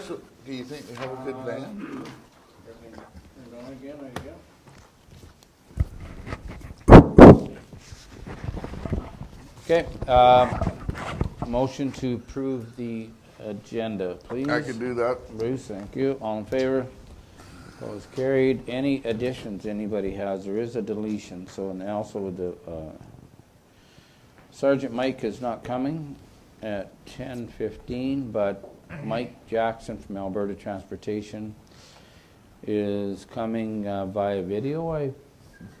cars, do you think they have a good van? Okay, motion to approve the agenda, please. I could do that. Bruce, thank you. All in favor? Opposed, carried. Any additions anybody has? There is a deletion, so, and also with the, Sergeant Mike is not coming at 10:15, but Mike Jackson from Alberta Transportation is coming via video, I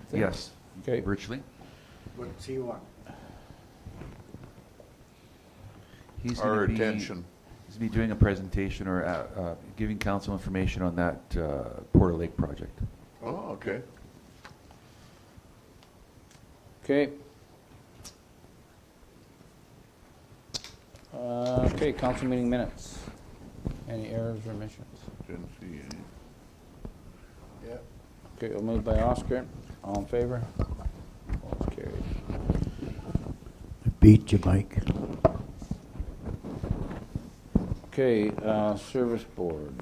think. Yes. Okay. Virtually. What's he want? He's Our gonna be- attention. He's going to be doing a presentation or giving council information on that Porter Lake project. Oh, okay. Okay. Okay, council meeting minutes. Any errors or omissions? Didn't see any. Yeah. Okay, we'll move by Oscar. All in favor? Opposed, carried. Beat you, Mike. Okay, service board.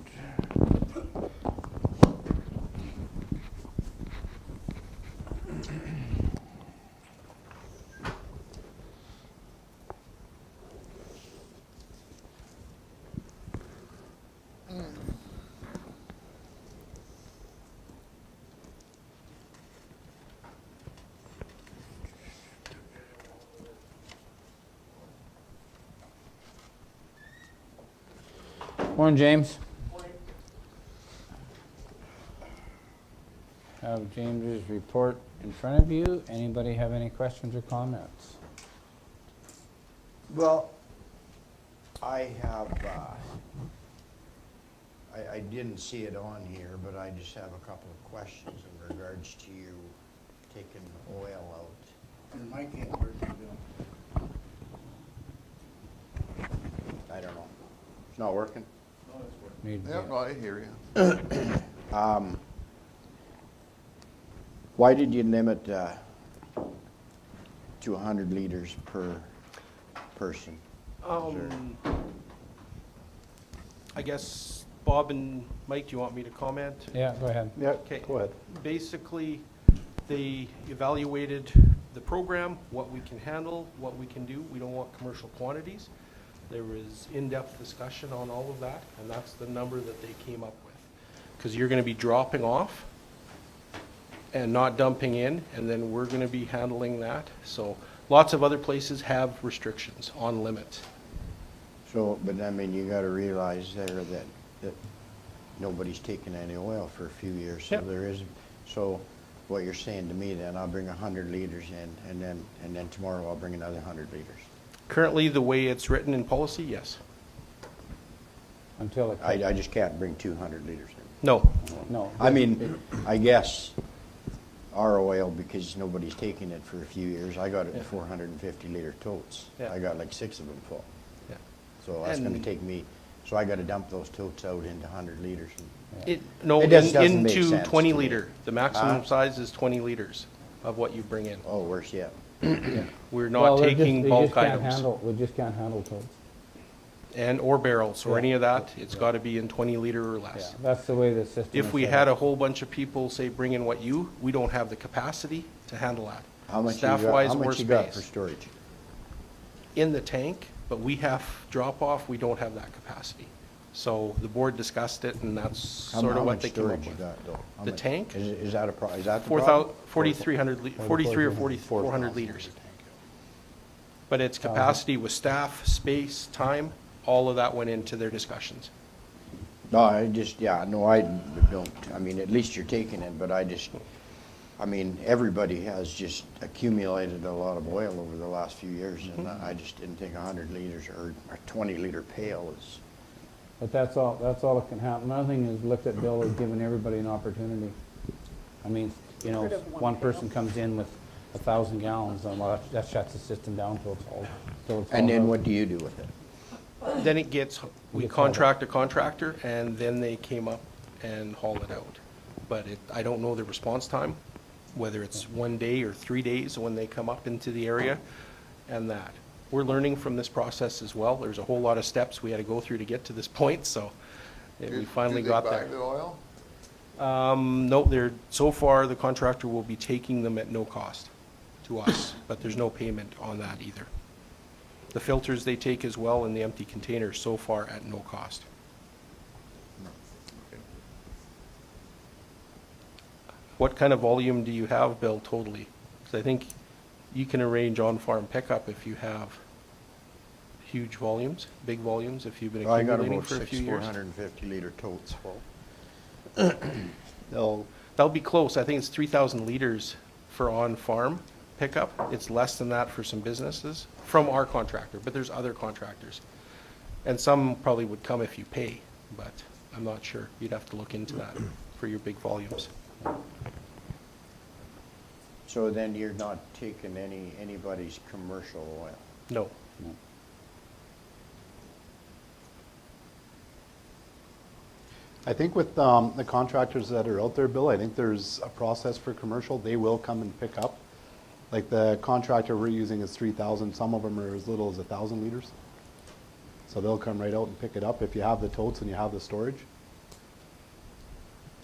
Morning, James. Have James's report in front of you. Anybody have any questions or comments? Well, I have, I didn't see it on here, but I just have a couple of questions in regards to you taking oil out. And Mike ain't working, I don't know. It's not working? Need to Yeah, get- no, I hear you. Why did you limit to 100 liters per person? I guess Bob and Mike, do you want me to comment? Yeah, go ahead. Yeah, Okay. go ahead. Basically, they evaluated the program, what we can handle, what we can do. We don't want commercial quantities. There was in-depth discussion on all of that, and that's the number that they came up with. Because you're going to be dropping off and not dumping in, and then we're going to be handling that. So lots of other places have restrictions on limits. So, but I mean, you gotta realize there that nobody's taken any oil for a few years, so Yep. there is, so what you're saying to me then, I'll bring 100 liters in, and then tomorrow I'll bring another 100 liters. Currently, the way it's written in policy, yes. Until it. I just can't bring 200 liters in. No. No. I mean, I guess our oil, because nobody's taken it for a few years, I got it in Yeah. 450 liter totes. Yeah. I got like 6 of them full. Yeah. So that's gonna And- take me, so I gotta dump those totes out into 100 liters. No, It just doesn't make into sense 20 to me. liter. The maximum Huh? size is 20 liters of what you bring in. Oh, worse yet. We're Well, not they're taking they bulk just can't items handle- We just can't handle totes. or barrels or Yeah. any of that. It's got to be in 20 liter or Yeah, less. that's the way the system is. If we set had up. a whole bunch of people say, bring in what we don't have the capacity to handle that. How much Staff-wise, more you got for space. storage? In the tank, but we have drop-off, we don't have that capacity. So the board discussed it, and that's How sort of how what much they came up storage you with. got though? How The much- tank? Is that is that the 4,000 problem? 4,300, 43 or 4,400 4,000 liters. tank. But its capacity with staff, space, time, all of that went into their discussions. No, I just, yeah, no, I don't, I mean, at least you're taking it, but I mean, everybody has just accumulated a lot of oil over the last few years, and I just didn't think 100 liters or a 20 liter pail is, But that's all that can happen. Another thing is looked at, Bill, is giving everybody an opportunity. I mean, you know, Rid of one one person pail. comes in with 1,000 gallons, and well, that shuts the system down till it's all. and then what do you do with it? Then it gets, we Gets hauled out. contract a contractor, and then they came up and hauled it out. But I don't know the response time, whether it's 1 day or 3 days when they come up into the area, and that. We're learning from this process as well. There's a whole lot of steps we had to go through to get to this point, so We finally Do got they buy there. the oil? No, so far, the contractor will be taking them at no cost to us, but there's no payment on that either. The filters they take as well in the empty containers so far at no cost. What kind of volume do you have, Bill, totally? Because I think you can arrange on-farm pickup if you have huge volumes, big volumes, if you've been I got accumulating about for a few six years. 450-liter totes full. That'll be close. I think it's 3,000 liters for on-farm pickup. It's less than that for some businesses from our contractor, but there's other contractors. And some probably would come if you pay, but I'm not sure. You'd have to look into that for your big volumes. So then you're not taking anybody's commercial oil? No. I think with the contractors that are out there, Bill, I think there's a process for commercial. They will come and pick up. Like the contractor we're using is 3,000. Some of them are as little as 1,000 liters. So they'll come right out and pick it up if you have the totes and you have the storage.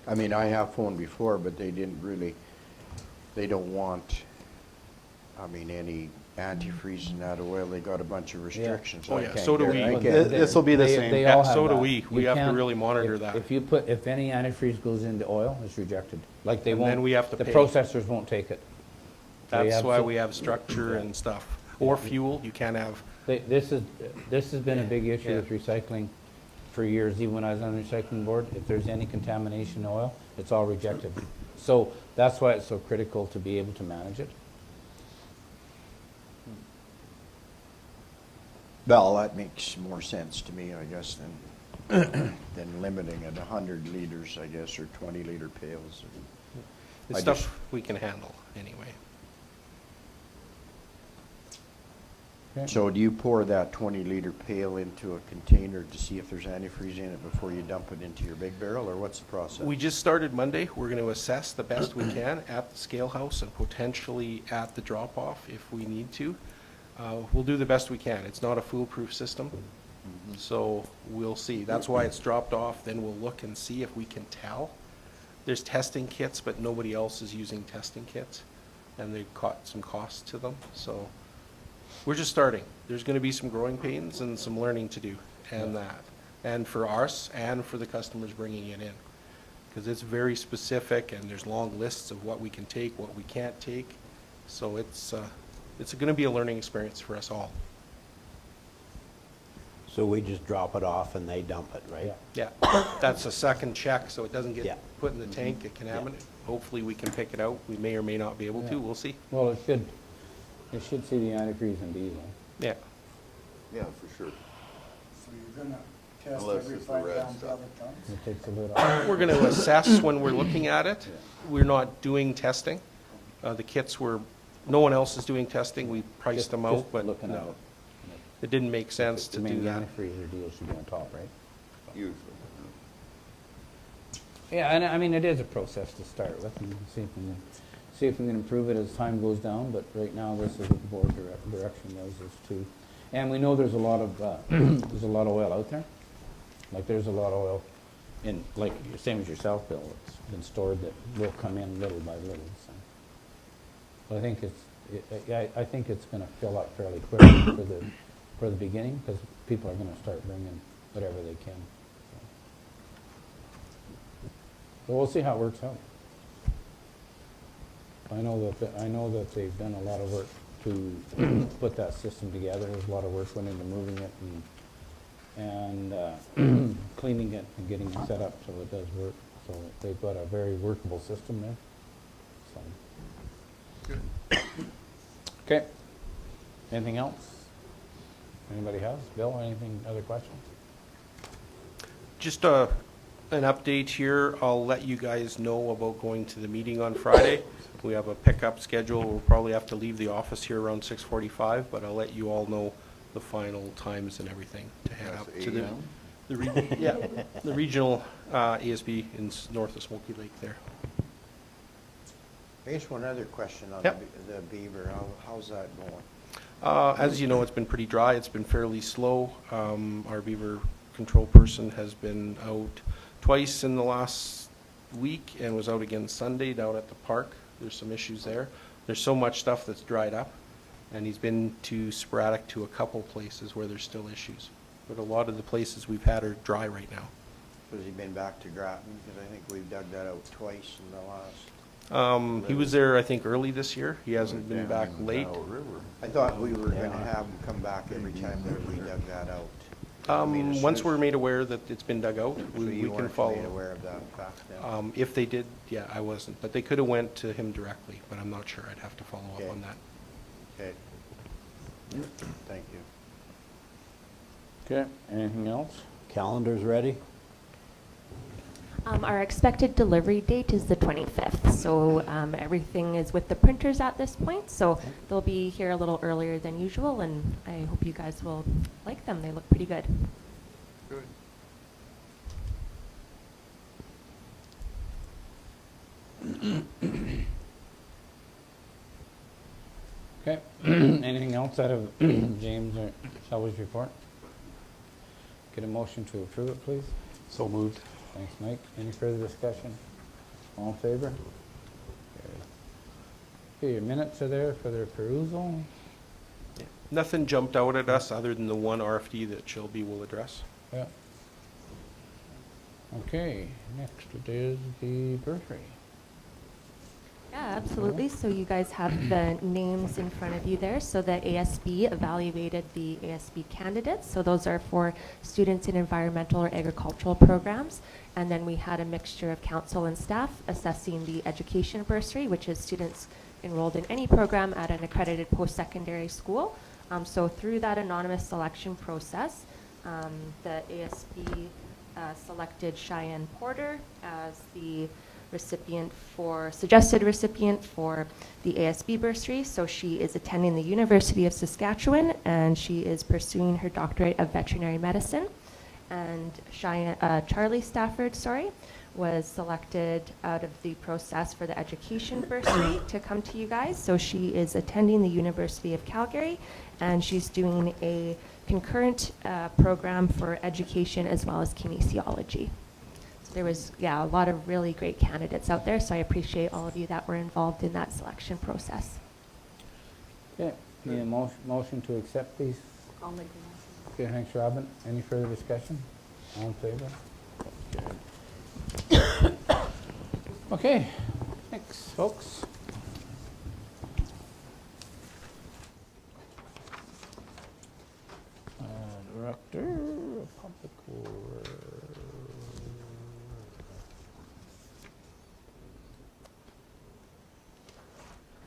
I mean, I have phoned before, but they didn't really, they don't want, I mean, any antifreeze in that oil. They got a bunch of restrictions. Oh, I yeah, can't so do get- we. I Th- can't- This will be the They- same. they Yeah, all have so do that. we. We You have to can't- really monitor if- that. If any antifreeze goes into oil, it's rejected. Like they And won't. then we have to the pay. processors won't take it. They That's why have we have structure and stuff. Or fuel, you can't have, This has been a big issue Yeah. with recycling for years, even when I was on the recycling board. If there's any contamination in oil, it's all rejected. So that's why it's so critical to be able to manage it. Well, that makes more sense to me, I guess, than, than limiting it 100 liters, I guess, or 20-liter pails. it's I stuff just- we can handle anyway. So do you pour that 20-liter pail into a container to see if there's antifreeze in it before you dump it into your big barrel, or what's the process? We just started Monday. We're going to assess the best we can at the scale house and potentially at the drop-off if we need to. We'll do the best we can. It's not a foolproof system, so we'll see. That's why it's dropped off. Then we'll look and see if we can tell. There's testing kits, but nobody else is using testing kits, and they've got some costs to them, so we're just starting. There's going to be some growing pains and some learning to do, and that. And for us and for the customers bringing it in. Because it's very specific and there's long lists of what we can take, what we can't take. So it's going to be a learning experience for us all. So we just drop it off and they dump it, right? Yeah. Yeah, that's a second check, so it doesn't Yeah. get put in the tank, get contaminated. Hopefully we can pick it out. We may or may not be able Yeah. to, we'll see. Well, it should see the antifreeze in diesel. Yeah. Yeah, for sure. So you're gonna test Unless every it's the 5 red gallon stuff. pellet tons? It takes a bit off. We're going to assess when we're looking at it. We're not doing testing. The kits no one else is doing testing. We priced Just- them out, just but looking at no. it. It didn't make sense to I mean, do the that. antifreeze deal should be on top, right? Usually. Yeah, and I mean, it is a process to start with, and see if we can improve it as time goes down, but right now, this is what the board direction is to, and we know there's a lot of, there's a lot of oil out there. Like, there's a lot of oil in, like, same as yourself, Bill, it's been stored that will come in little by little, so. But I think I think it's gonna fill up fairly quickly for the beginning, because people are gonna start bringing whatever they can. So we'll see how it works out. I know that they've done a lot of work to put that system together. There's a lot of work went into moving it and cleaning it and getting it set up so it does work. So they've got a very workable system there. So. Okay. Anything else? Anybody has? Bill, anything, other questions? Just an update here. I'll let you guys know about going to the meeting on Friday. We have a pickup schedule. We'll probably have to leave the office here around 6:45, but I'll let you all know the final times and everything to head That's up to the, AM? the regional ASB in north of Smoky Lake there. I guess one other question on Yep. the beaver, how's that going? As you know, it's been pretty dry. It's been fairly slow. Our beaver control person has been out twice in the last week and was out again Sunday down at the park. There's some issues there. There's so much stuff that's dried up, and he's been sporadic to a couple places where there's still issues. But a lot of the places we've had are dry right now. Has he been back to Grattan? Because I think we've dug that out twice in the last. He was there, I think, early this year. He hasn't been back late. I thought we were gonna have him come back every time that we dug that out. I mean, as Once soon we're as- made aware that it's been dug out, So we you can weren't made follow. aware of that back then? If they did, yeah, I wasn't. But they could have went to him directly, but I'm not sure. I'd have to follow up Okay. on that. Okay. Thank you. Okay, anything else? Calendar's ready? Our expected delivery date is the 25th, so everything is with the printers at this point, so they'll be here a little earlier than usual, and I hope you guys will like them. They look pretty good. Good. Okay, anything else out of James or Shelby's report? Get a motion to approve it, please. So moved. Thanks, Mike. Any further discussion? All in favor? Carried. Okay, your minutes are there for their perusal. Nothing jumped out at us other than the one RFD that Shelby will address. Yeah. Okay, next it is the bursary. Yeah, absolutely. So you guys have the names in front of you there. So the ASB evaluated the ASB candidates. So those are for students in environmental or agricultural programs. And then we had a mixture of council and staff assessing the education bursary, which is students enrolled in any program at an accredited post-secondary school. So through that anonymous selection process, the ASB selected Cheyenne Porter as the suggested recipient for the ASB bursary. So she is attending the University of Saskatchewan, and she is pursuing her doctorate of veterinary medicine. And Charlie Stafford, was selected out of the process for the education bursary to come to you guys. So she is attending the University of Calgary, and she's doing a concurrent program for education as well as kinesiology. So there was, a lot of really great candidates out there, so I appreciate all of you that were involved in that selection process. Okay, need a motion to accept these? I'll make the Okay, thanks, Robin. Any further discussion? All in favor? Okay, thanks, folks. Director of Public Works.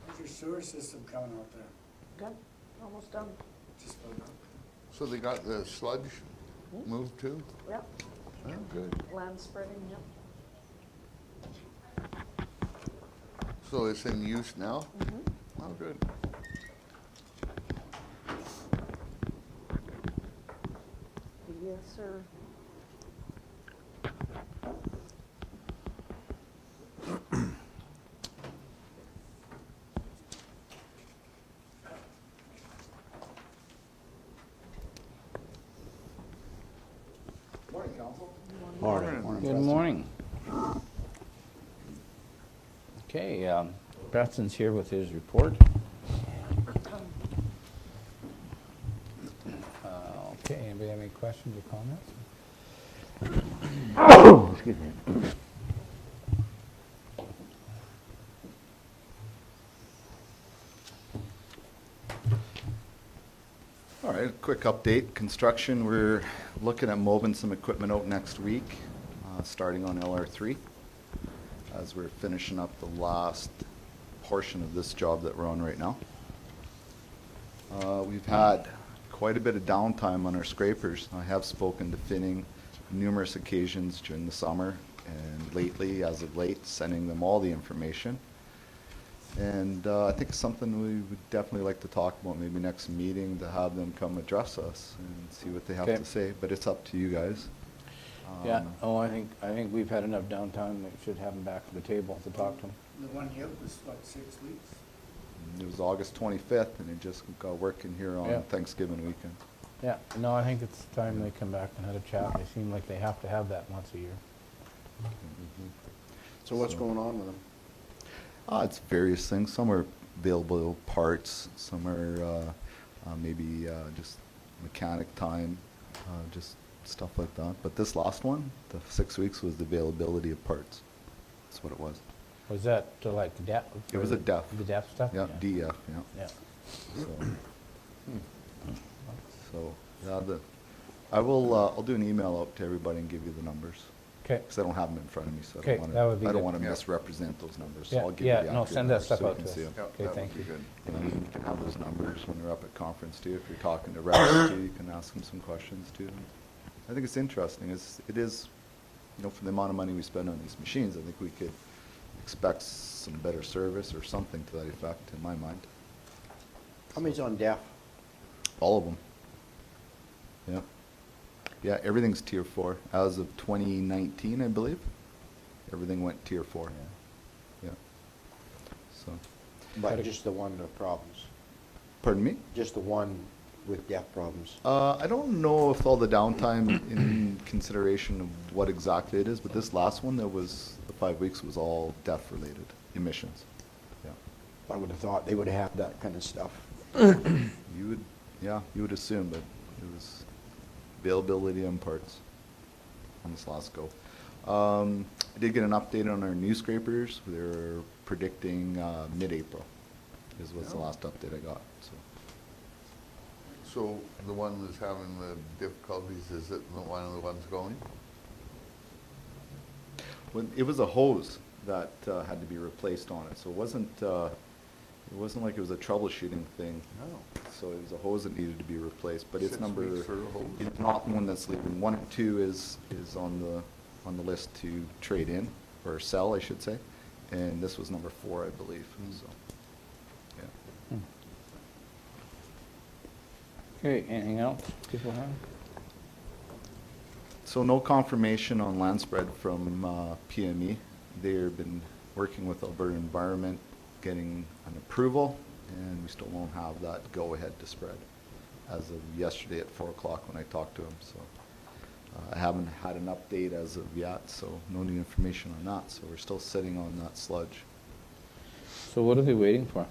How's your sewer system coming out there? Good, almost done. Just about done? So they got the sludge moved too? Yep, Oh, good. land spreading, yep. So it's in use now? Oh, good. Yes, sir. Morning, council. Morning. Good morning. Okay, Preston's here with his report. Okay, anybody have any questions or comments? Excuse me. All right, quick update. Construction, we're looking at moving some equipment out next week, starting on LR3, as we're finishing up the last portion of this job that we're on right now. We've had quite a bit of downtime on our scrapers. I have spoken to Finning numerous occasions during the summer and lately, as of late, sending them all the information. And I think it's something we would definitely like to talk about maybe next meeting, to have them come address us and see what they have Okay. to say, but it's up to you guys. Yeah, I think we've had enough downtime. We should have them back to the table to talk to them. The one you was, what, 6 weeks? It was August 25th, and it just got working here Yeah. on Thanksgiving weekend. Yeah, no, I think it's time they come back and had a chat. They seem like they have to have that once a year. So what's going on with them? It's various things. Some are available parts, some are maybe just mechanic time, just stuff like that. But this last one, the 6 weeks, was the availability of parts. That's what it was. Was that like DEF? It was a DEF. The DEF stuff? Yeah, DEF, yeah. Yeah. So, yeah, I'll do an email out to everybody and give you the numbers. Okay. Because I don't have them in front of me, so Okay, that would be I don't good. want to Yeah. misrepresent those numbers. So Yeah, I'll give yeah, you the no, accurate send that numbers stuff so you out can to see us. 'em. Yeah, Okay, that thank would be you. good. And you can have those numbers when you're up at conference too. If you're talking to reps too, you can ask them some questions too. I think it's interesting. It is, for the amount of money we spend on these machines, I think we could expect some better service or something to that effect, in my mind. How many's on DEF? All of them. Yeah. Yeah, everything's tier 4. As of 2019, I believe, everything went tier 4. Yeah. So, But just the one with problems? pardon me? Just the one with DEF problems? I don't know if all the downtime in consideration of what exactly it is, but this last one, the 5 weeks was all DEF related emissions. Yeah. I would have thought they would have that kind of stuff. You would assume, but it was availability on parts on this last go. I did get an update on our new scrapers. They're predicting mid-April was the last update I got, so. So the one that's having the difficulties, is it one of the ones going? It was a hose that had to be replaced on it, so it wasn't like it was a troubleshooting thing. No. So it was a hose that needed to be replaced, but it's 6 number, weeks for a hose. it's not the one that's leaving. 1 and 2 is on the list to trade in, or sell, I should say. And this was number 4, I believe, so, yeah. Okay, anything else people have? So no confirmation on land spread from PME. They've been working with Alberta Environment, getting an approval, and we still don't have that go-ahead to spread as of yesterday at 4 o'clock when I talked to them. So I haven't had an update as of yet, so no new information on that. So we're still sitting on that sludge. So what are they waiting for?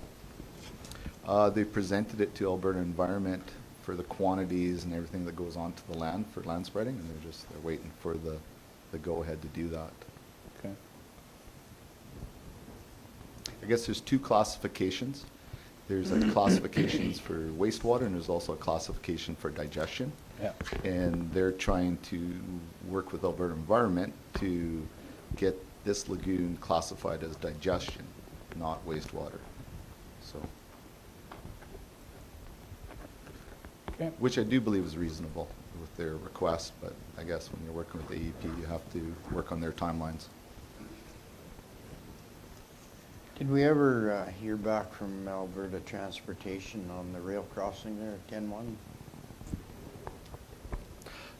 They presented it to Alberta Environment for the quantities and everything that goes onto the land for land spreading, and they're waiting for the go-ahead to do that. Okay. I guess there's 2 classifications. There's classifications for wastewater, and there's also a classification for digestion. Yeah. And they're trying to work with Alberta Environment to get this lagoon classified as digestion, not wastewater. So, Okay. which I do believe is reasonable with their request, but I guess when you're working with the AEP, you have to work on their timelines. Did we ever hear back from Alberta Transportation on the rail crossing there at 10-1?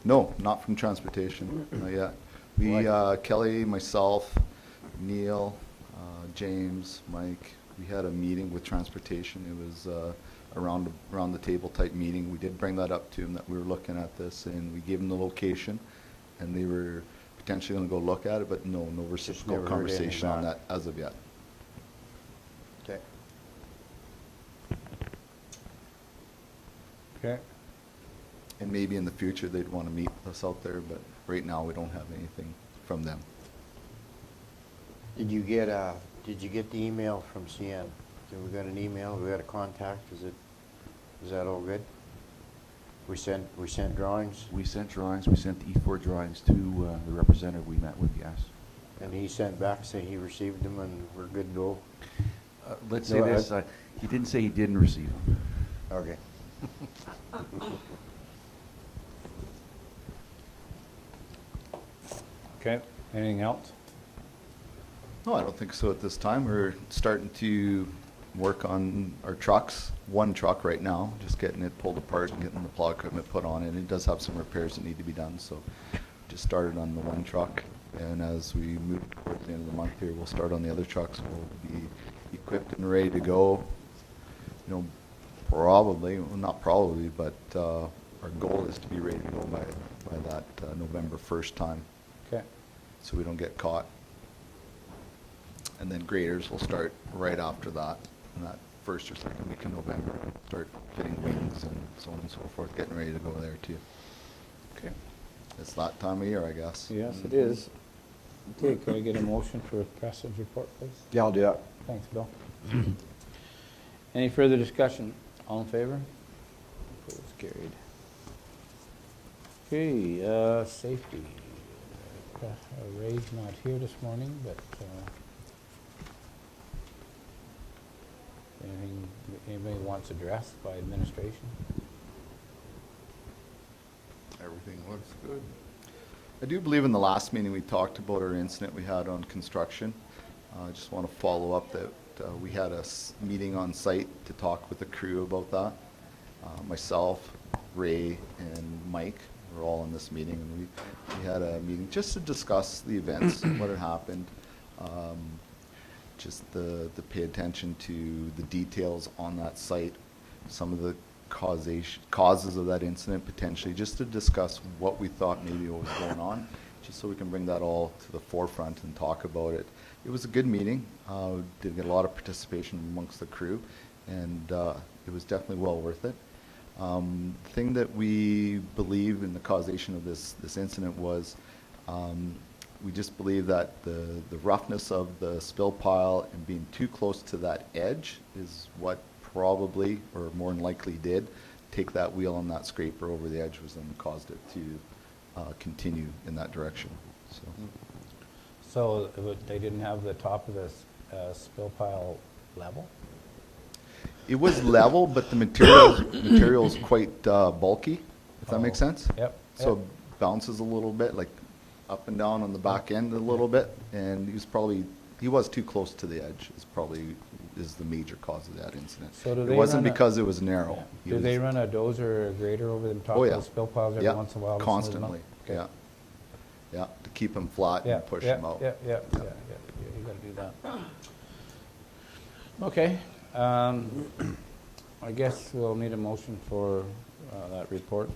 No, not from transportation, not yet. We, Kelly, myself, Neil, James, Mike, we had a meeting with transportation. It was around the table type meeting. We did bring that up to them, that we were looking at this, and we gave them the location, and they were potentially going to go look at it, but no reciprocal never heard anything conversation on back. that as of yet. Okay. Okay. And maybe in the future they'd want to meet us out there, but right now we don't have anything from them. Did you get the email from CN? So we got an email, we got a contact, is that all good? We sent drawings, We sent drawings, we sent the E4 drawings to the representative we met with, yes. and he sent back saying he received them and we're good to go? Let's say No, this, he didn't say he didn't receive them. Okay. Okay, anything else? No, I don't think so at this time. We're starting to work on our trucks. 1 truck right now, just getting it pulled apart and getting the plow equipment put on it. It does have some repairs that need to be done, so just started on the 1 truck. And as we move towards the end of the month here, we'll start on the other trucks. We'll be equipped and ready to go. Probably, well, not probably, but our goal is to be ready to go by that November 1st time, Okay. so we don't get caught. And then graders will start right after that, in that first or second week in November, start fitting wings and so on and so forth, getting ready to go there too. Okay. It's that time of year, I guess. Yes, it is. Okay, can I get a motion for Preston's report, please? Yeah, I'll do that. Thanks, Bill. Any further discussion? All in favor? Opposed, carried. Okay, safety. Ray's not here this morning, but anything anybody wants addressed by administration? Everything looks good. I do believe in the last meeting we talked about our incident we had on construction. I just want to follow up that we had a meeting on site to talk with the crew about that. Myself, Ray, and Mike were all in this meeting, and we had a meeting just to discuss the events, what had happened, just the pay attention to the details on that site, some of the causes of that incident potentially, just to discuss what we thought maybe was going on, just so we can bring that all to the forefront and talk about it. It was a good meeting. Did get a lot of participation amongst the crew, and it was definitely well worth it. The thing that we believe in the causation of this incident was we just believe that the roughness of the spill pile and being too close to that edge is what probably, or more than likely did, take that wheel on that scraper over the edge, was then caused it to continue in that direction. So they didn't have the top of the spill pile level? It was level, but the material is quite bulky, if that makes sense. Yep. So it bounces a little bit, like up and down on the back end a little bit, and he was too close to the edge, is the major cause of that incident. So do It they wasn't run a- because it was narrow. Yeah. He Do was- they run a dozer or a grader over the top Oh, of yeah. the spill piles every Yeah, once in a while? to smooth them out? constantly, Okay. yeah. Yeah, to keep them flat Yeah, and push yeah, them out. Yeah, you gotta do that. Okay, I guess we'll need a motion for that report.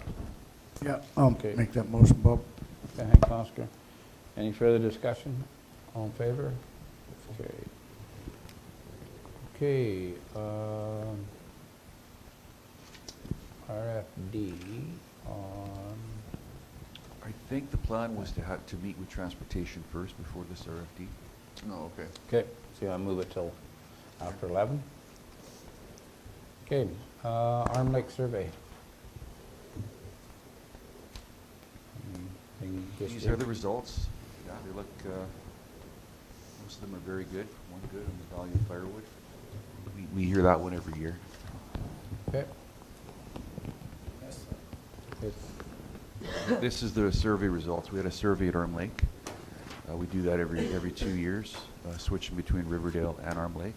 Yeah, Okay. make that motion, Bob. Okay, thanks, Oscar. Any further discussion? All in favor? It's carried. Okay, RFD on, I think the plan was to meet with transportation first before this RFD. Oh, okay. okay, so you want to move it till after 11? Okay, Arm Lake survey. Anything just These are the results. Yeah, they look, most of them are very good. One good on the value of firewood. We hear that one every year. Okay. Yes. It's This is the survey results. We had a survey at Arm Lake. We do that every 2 years, switching between Riverdale and Arm Lake.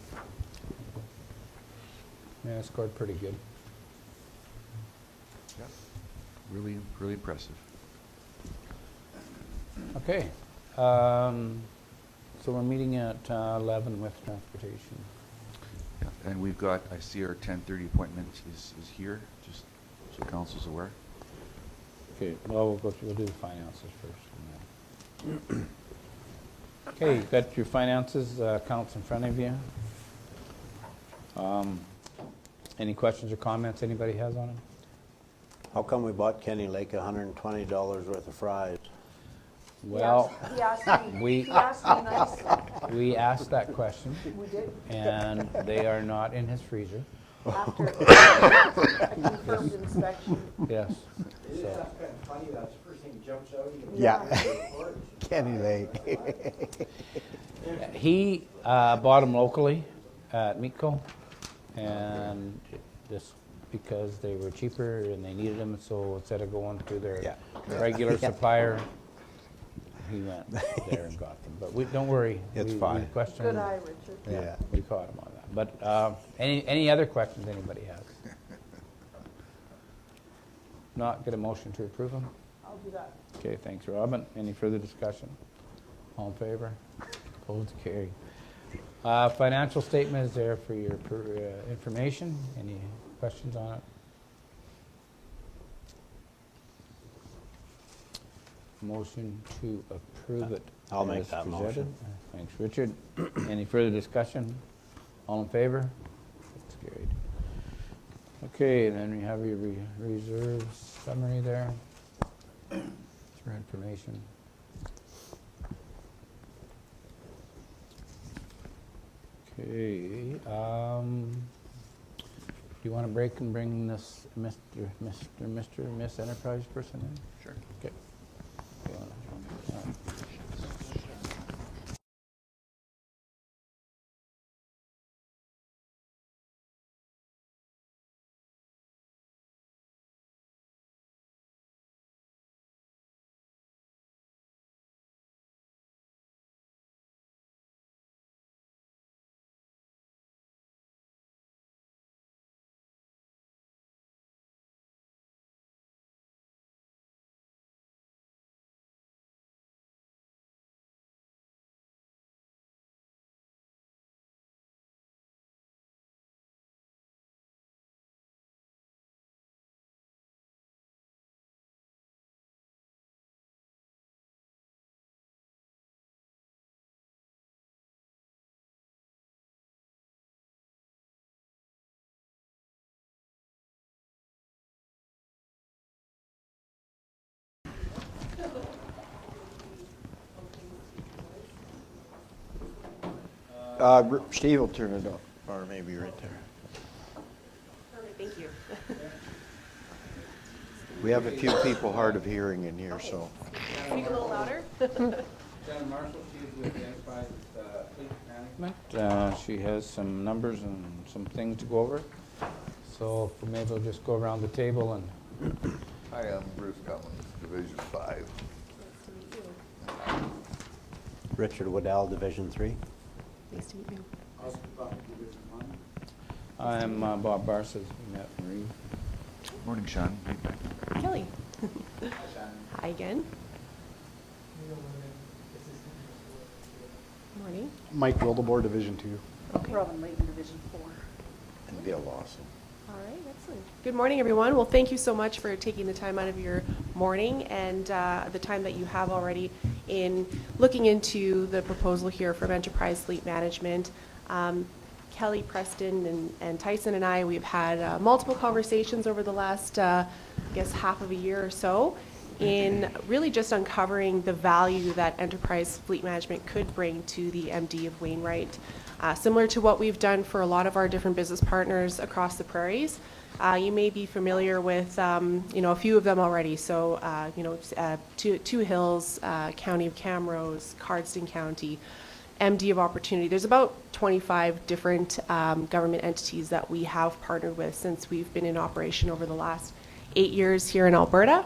Yeah, it scored pretty good. Yeah. Really, really impressive. Okay, so we're meeting at 11 with transportation. Yeah. And we've got, I see our 10:30 appointment is here, just so council's aware. Okay, well, we'll do the finances first. And then. Okay, you've got your finances accounts in front of you. Any questions or comments anybody has on them? How come we bought Kenny Lake $120 worth of fries? Well, He asked me, we- he asked me nicely. we asked that question, We did, and they are not in his freezer. after a confirmed inspection. Yes. It is So, kind of funny, that's the first thing that jumps out at you. Yeah. Kenny Lake. he bought them locally at Meatco, and just because they were cheaper and they needed them, so instead of going to their Yeah. regular Yeah. supplier, he went there and got them. But don't worry. It's we fine. questioned Good him. eye, Richard. Yeah. We caught him on that. But any other questions anybody has? Not get a motion to approve them? I'll do that. Okay, thanks, Robin. Any further discussion? All in favor? Opposed, carried. Financial statement is there for your information. Any questions on it? motion to approve it. I'll make as that presented. motion. Thanks, Richard. Any further discussion? All in favor? That's carried. Okay, then we have your reserves summary there for information. Okay, do you want to break and bring this Miss Enterprise person in? Sure. Okay. Okay, all right. Steve will turn it up, or maybe right there. Perfect, thank you. We have a few people hard of hearing in here, so. Speak a little louder. Shannon Marshall, she's with the Enterprise Fleet Management. She has some numbers and some things to go over. So if we maybe we'll just go around the table and Hi, I'm Bruce Cummins, Division 5. Richard Waddell, Division 3. Nice to meet you. I'm Bob Barses. We met Marie. Morning, Sean. Kelly. Hi again. Morning. Mike Wildebohr, Division 2. Okay. Robin Layton, Division 4. And Bill Lawson. All right, excellent. Good morning, everyone. Well, thank you so much for taking the time out of your morning and the time that you have already in looking into the proposal here from Enterprise Fleet Management. Kelly, Preston, and Tyson and I, we've had multiple conversations over the last, I guess, half of a year or so in really just uncovering the value that Enterprise Fleet Management could bring to the MD of Wainwright. Similar to what we've done for a lot of our different business partners across the prairies. You may be familiar with, a few of them already. So, Two Hills, County of Camrose, Cardston County, MD of Opportunity. There's about 25 different government entities that we have partnered with since we've been in operation over the last 8 years here in Alberta.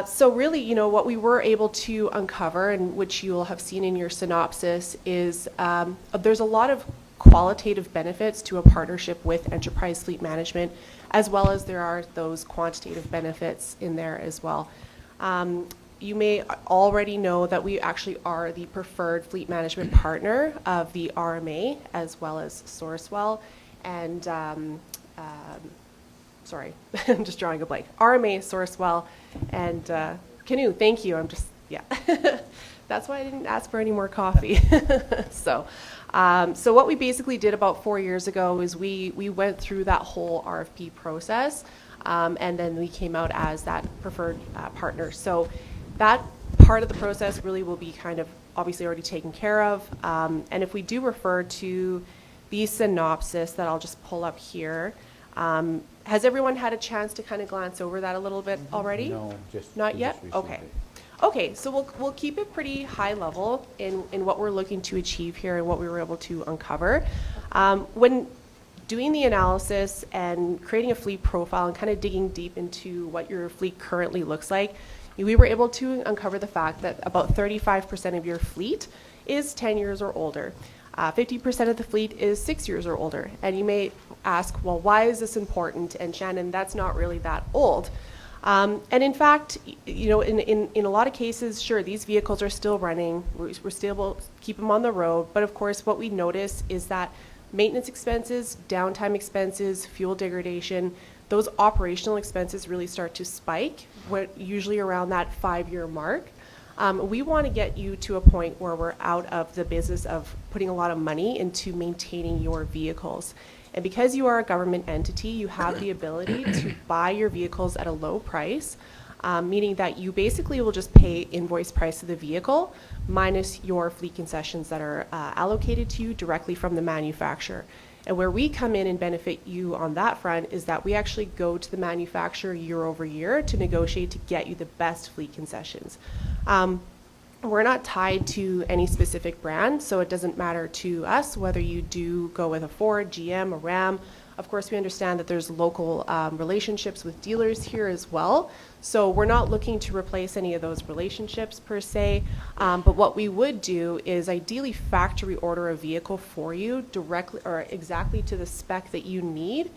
So really, what we were able to uncover, and which you'll have seen in your synopsis, is there's a lot of qualitative benefits to a partnership with Enterprise Fleet Management, as well as there are those quantitative benefits in there as well. You may already know that we actually are the preferred fleet management partner of the RMA, as well as Sourcewell, and sorry, I'm just drawing a blank. RMA, Sourcewell, and Canoe. Thank you. That's why I didn't ask for any more coffee. So what we basically did about 4 years ago is we went through that whole RFP process, and then we came out as that preferred partner. So that part of the process really will be kind of obviously already taken care of. And if we do refer to the synopsis that I'll just pull up here, has everyone had a chance to kind of glance over that a little bit already? No, just Not we yet? just received Okay. it. Okay, so we'll keep it pretty high level in what we're looking to achieve here and what we were able to uncover. When doing the analysis and creating a fleet profile and kind of digging deep into what your fleet currently looks like, we were able to uncover the fact that about 35% of your fleet is 10 years or older. 50% of the fleet is 6 years or older. And you may ask, well, why is this important? And Shannon, that's not really that old. And in fact, in a lot of cases, sure, these vehicles are still running. We're still able to keep them on the road. But of course, what we notice is that maintenance expenses, downtime expenses, fuel degradation, those operational expenses really start to spike, usually around that 5-year mark. We want to get you to a point where we're out of the business of putting a lot of money into maintaining your vehicles. And because you are a government entity, you have the ability to buy your vehicles at a low price, meaning that you basically will just pay invoice price of the vehicle minus your fleet concessions that are allocated to you directly from the manufacturer. And where we come in and benefit you on that front is that we actually go to the manufacturer year over year to negotiate to get you the best fleet concessions. We're not tied to any specific brand, so it doesn't matter to us whether you do go with a Ford, GM, a Ram. Of course, we understand that there's local relationships with dealers here as well. So we're not looking to replace any of those relationships per se. But what we would do is ideally factory order a vehicle for you directly or exactly to the spec that you need.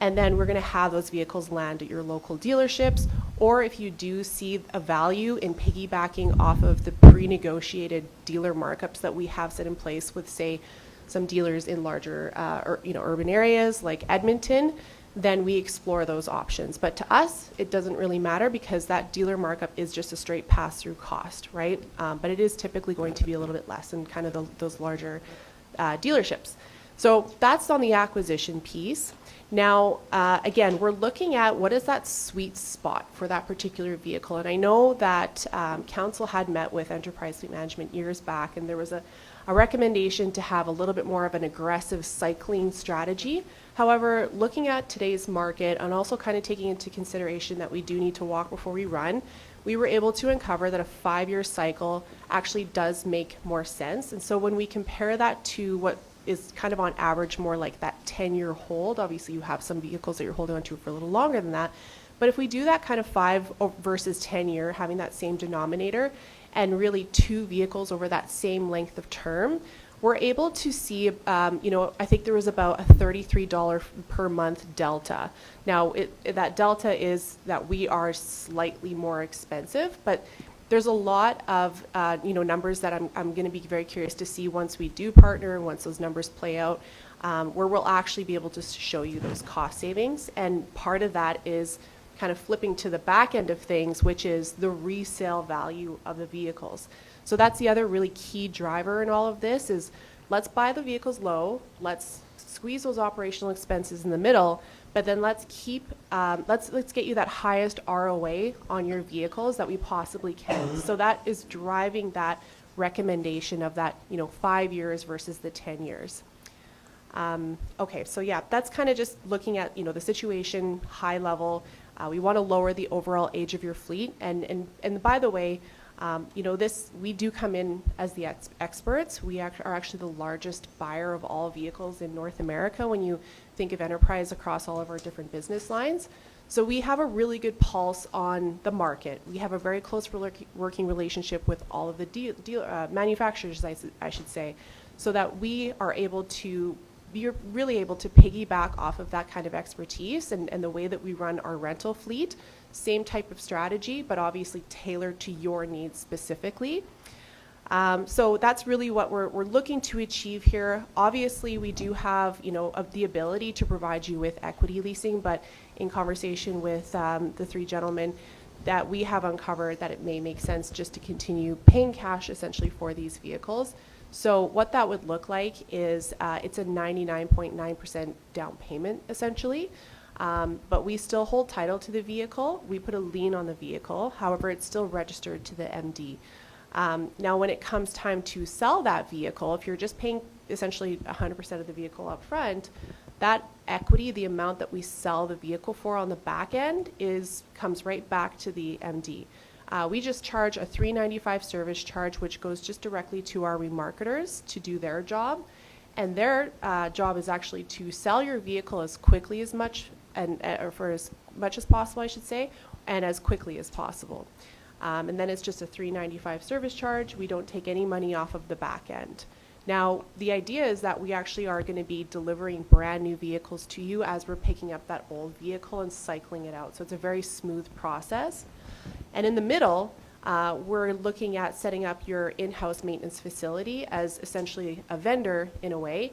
And then we're going to have those vehicles land at your local dealerships. Or if you do see a value in piggybacking off of the pre-negotiated dealer markups that we have set in place with, say, some dealers in larger urban areas like Edmonton, then we explore those options. But to us, it doesn't really matter because that dealer markup is just a straight pass-through cost, right? But it is typically going to be a little bit less in kind of those larger dealerships. So that's on the acquisition piece. Now, again, we're looking at what is that sweet spot for that particular vehicle. And I know that council had met with Enterprise Fleet Management years back, and there was a recommendation to have a little bit more of an aggressive cycling strategy. However, looking at today's market and also kind of taking into consideration that we do need to walk before we run, we were able to uncover that a 5-year cycle actually does make more sense. And so when we compare that to what is kind of on average more like that 10-year hold, obviously you have some vehicles that you're holding on to for a little longer than that, but if we do that kind of 5 versus 10-year, having that same denominator, and really 2 vehicles over that same length of term, we're able to see, I think there was about a $33 per month delta. Now, that delta is that we are slightly more expensive, but there's a lot of numbers that I'm going to be very curious to see once we do partner, once those numbers play out, where we'll actually be able to show you those cost savings. And part of that is kind of flipping to the back end of things, which is the resale value of the vehicles. So that's the other really key driver in all of this is let's buy the vehicles low, let's squeeze those operational expenses in the middle, but then let's keep, let's get you that highest ROA on your vehicles that we possibly can. So that is driving that recommendation of that, 5 years versus the 10 years. Okay, so yeah, that's kind of just looking at, the situation, high level. We want to lower the overall age of your fleet. And by the way, we do come in as the experts. We are actually the largest buyer of all vehicles in North America when you think of enterprise across all of our different business lines. So we have a really good pulse on the market. We have a very close working relationship with all of the manufacturers, I should say, so that we are able to you're really able to piggyback off of that kind of expertise and the way that we run our rental fleet. Same type of strategy, but obviously tailored to your needs specifically. So that's really what we're looking to achieve here. Obviously, we do have, the ability to provide you with equity leasing, but in conversation with the 3 gentlemen, that we have uncovered that it may make sense just to continue paying cash essentially for these vehicles. So what that would look like is it's a 99.9% down payment essentially, but we still hold title to the vehicle. We put a lien on the vehicle. However, it's still registered to the MD. Now, when it comes time to sell that vehicle, if you're just paying essentially 100% of the vehicle up front, that equity, the amount that we sell the vehicle for on the back end, comes right back to the MD. We just charge a $395 service charge, which goes just directly to our remarketers to do their job. And their job is actually to sell your vehicle as quickly as much, or for as much as possible, I should say, and as quickly as possible. And then it's just a $395 service charge. We don't take any money off of the back end. Now, the idea is that we actually are going to be delivering brand new vehicles to you as we're picking up that old vehicle and cycling it out. So it's a very smooth process. And in the middle, we're looking at setting up your in-house maintenance facility as essentially a vendor in a way.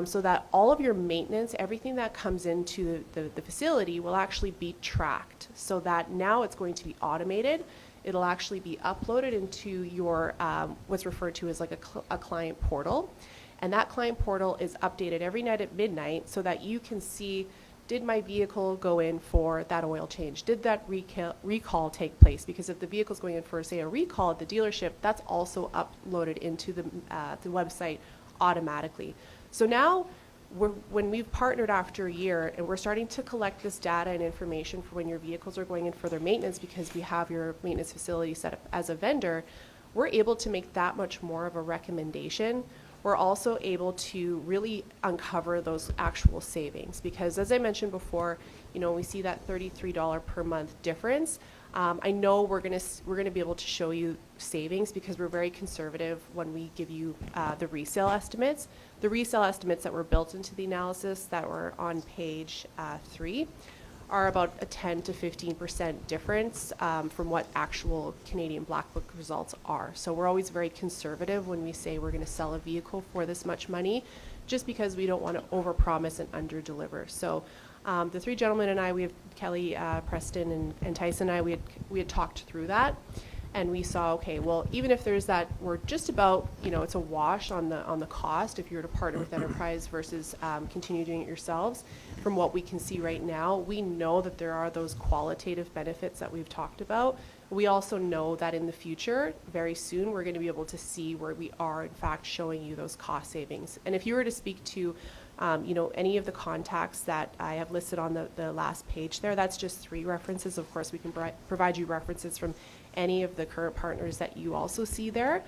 so that all of your maintenance, everything that comes into the facility will actually be tracked, so that now it's going to be automated. It'll actually be uploaded into your what's referred to as like a client portal. And that client portal is updated every night at midnight so that you can see, did my vehicle go in for that oil change? Did that recall take place? Because if the vehicle's going in for, say, a recall at the dealership, that's also uploaded into the website automatically. So now, when we've partnered after a year and we're starting to collect this data and information for when your vehicles are going in for their maintenance, because we have your maintenance facility set up as a vendor, we're able to make that much more of a recommendation. We're also able to really uncover those actual savings, because as I mentioned before, you know, we see that $33 per month difference. I know we're gonna be able to show you savings because we're very conservative when we give you the resale estimates. The resale estimates that were built into the analysis that were on page 3 are about a 10 to 15% difference from what actual Canadian Black Book results are. So we're always very conservative when we say we're going to sell a vehicle for this much money, just because we don't want to overpromise and underdeliver. So the three gentlemen and I, we have Kelly, Preston, and Tyson and I, we had talked through that. And we saw, okay, well, even if there's that, we're just about, you know, it's a wash on the cost if you were to partner with Enterprise versus continue doing it yourselves. From what we can see right now, we know that there are those qualitative benefits that we've talked about. We also know that in the future, very soon, we're going to be able to see where we are, in fact, showing you those cost savings. And if you were to speak to, you know, any of the contacts that I have listed on the last page there, that's just 3 references. Of course, we can provide you references from any of the current partners that you also see there.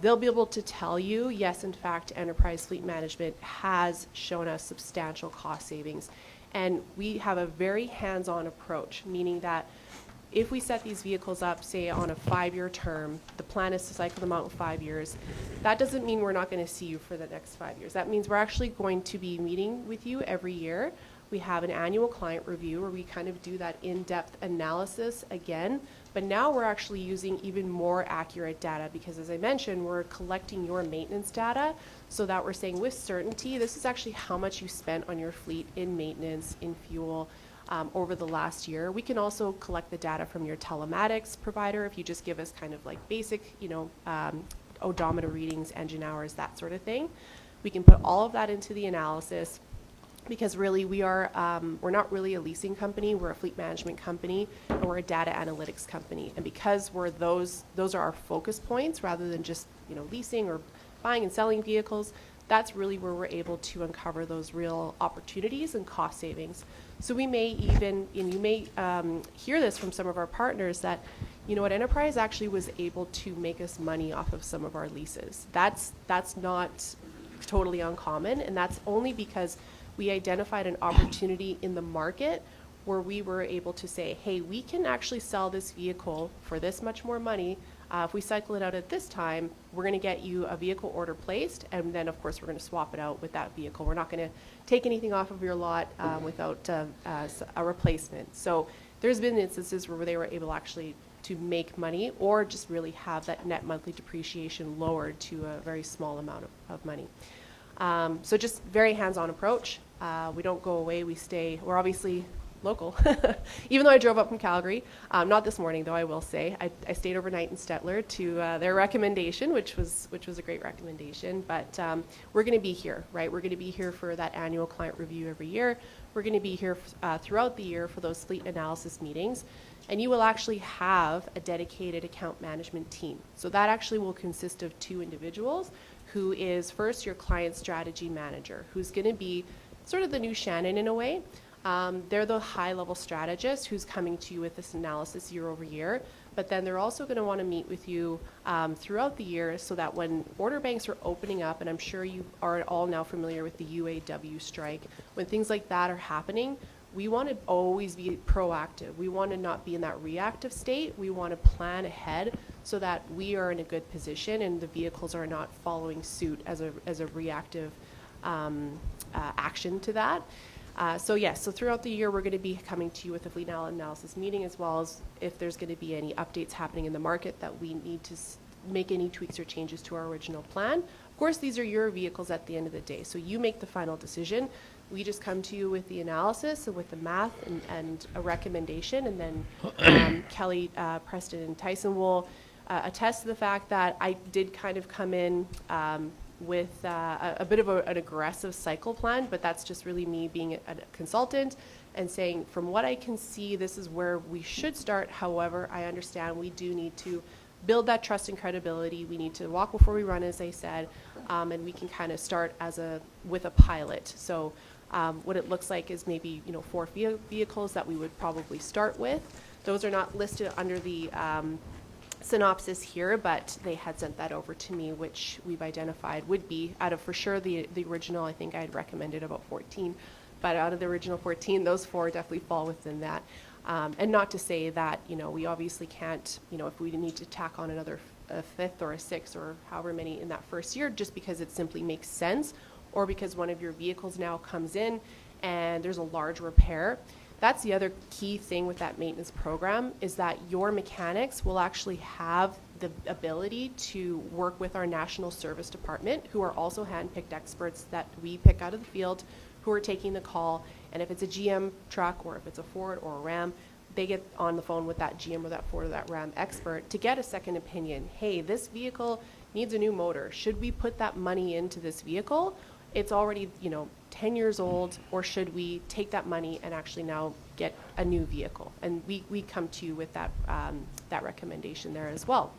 They'll be able to tell you, yes, in fact, Enterprise Fleet Management has shown us substantial cost savings. And we have a very hands-on approach, meaning that if we set these vehicles up, say, on a 5-year term, the plan is to cycle them out in 5 years. That doesn't mean we're not going to see you for the next 5 years. That means we're actually going to be meeting with you every year. We have an annual client review where we kind of do that in-depth analysis again. But now we're actually using even more accurate data because, as I mentioned, we're collecting your maintenance data so that we're saying with certainty, this is actually how much you spent on your fleet in maintenance, in fuel, over the last year. We can also collect the data from your telematics provider if you just give us kind of like basic, you know, odometer readings, engine hours, that sort of thing. We can put all of that into the analysis, because really we are, we're not really a leasing company, we're a fleet management company, and we're a data analytics company. And because we're those are our focus points rather than just, you know, leasing or buying and selling vehicles, that's really where we're able to uncover those real opportunities and cost savings. So we may even, and you may hear this from some of our partners that, you know what, Enterprise actually was able to make us money off of some of our leases. That's not totally uncommon, and that's only because we identified an opportunity in the market where we were able to say, hey, we can actually sell this vehicle for this much more money. If we cycle it out at this time, we're going to get you a vehicle order placed, and then, of course, we're going to swap it out with that vehicle. We're not going to take anything off of your lot without a replacement. So there's been instances where they were able actually to make money or just really have that net monthly depreciation lowered to a very small amount of money. So just very hands-on approach. We don't go away. We stay. We're obviously local, even though I drove up from Calgary. Not this morning, though, I will say. I stayed overnight in Stettler to their recommendation, which was a great recommendation. But we're going to be here, right? We're going to be here for that annual client review every year. We're going to be here throughout the year for those fleet analysis meetings. And you will actually have a dedicated account management team. So that actually will consist of 2 individuals, who is first your client strategy manager, who's going to be sort of the new Shannon in a way. They're the high-level strategist who's coming to you with this analysis year over year, but then they're also going to want to meet with you throughout the year so that when order banks are opening up, and I'm sure you are all now familiar with the UAW strike, when things like that are happening, we want to always be proactive. We want to not be in that reactive state. We want to plan ahead so that we are in a good position and the vehicles are not following suit as a reactive action to that. So throughout the year, we're going to be coming to you with a fleet analysis meeting, as well as if there's going to be any updates happening in the market that we need to make any tweaks or changes to our original plan. Of course, these are your vehicles at the end of the day, so you make the final decision. We just come to you with the analysis and with the math and a recommendation, and then Kelly, Preston, and Tyson will attest to the fact that I did kind of come in with a bit of an aggressive cycle plan, but that's just really me being a consultant and saying, from what I can see, this is where we should start. However, I understand we do need to build that trust and credibility. We need to walk before we run, as I said, and we can kind of start with a pilot. So what it looks like is maybe 4 vehicles that we would probably start with. Those are not listed under the synopsis here, but they had sent that over to me, which we've identified would be out of, for sure, the original. I think I had recommended about 14, but out of the original 14, those 4 definitely fall within that. And not to say that we obviously can't, if we need to tack on another a 5th or a 6th or however many in that first year, just because it simply makes sense, or because one of your vehicles now comes in and there's a large repair. That's the other key thing with that maintenance program, is that your mechanics will actually have the ability to work with our national service department, who are also hand-picked experts that we pick out of the field, who are taking the call. And if it's a GM truck, or if it's a Ford or a Ram, they get on the phone with that GM or that Ford or that Ram expert to get a second opinion. Hey, this vehicle needs a new motor. Should we put that money into this vehicle? It's already 10 years old, or should we take that money and actually now get a new vehicle? And we come to you with that that recommendation there as well.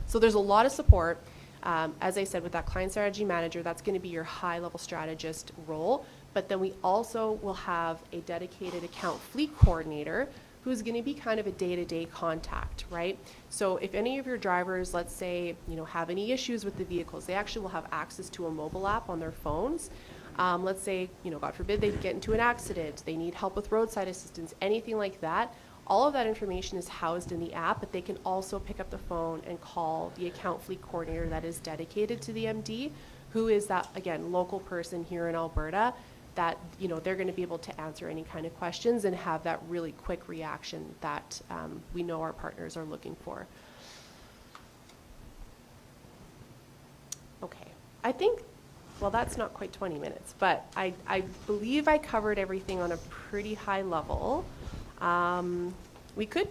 So there's a lot of support. As I said, with that client strategy manager, that's going to be your high-level strategist role. But then we also will have a dedicated account fleet coordinator who's going to be kind of a day-to-day contact, right? So if any of your drivers, let's say, have any issues with the vehicles, they actually will have access to a mobile app on their phones. Let's say, God forbid, they get into an accident, they need help with roadside assistance, anything like that. All of that information is housed in the app, but they can also pick up the phone and call the account fleet coordinator that is dedicated to the MD, who is that, again, local person here in Alberta, that they're going to be able to answer any kind of questions and have that really quick reaction that we know our partners are looking for. Okay, I think, well, that's not quite 20 minutes, but I believe I covered everything on a pretty high level. We could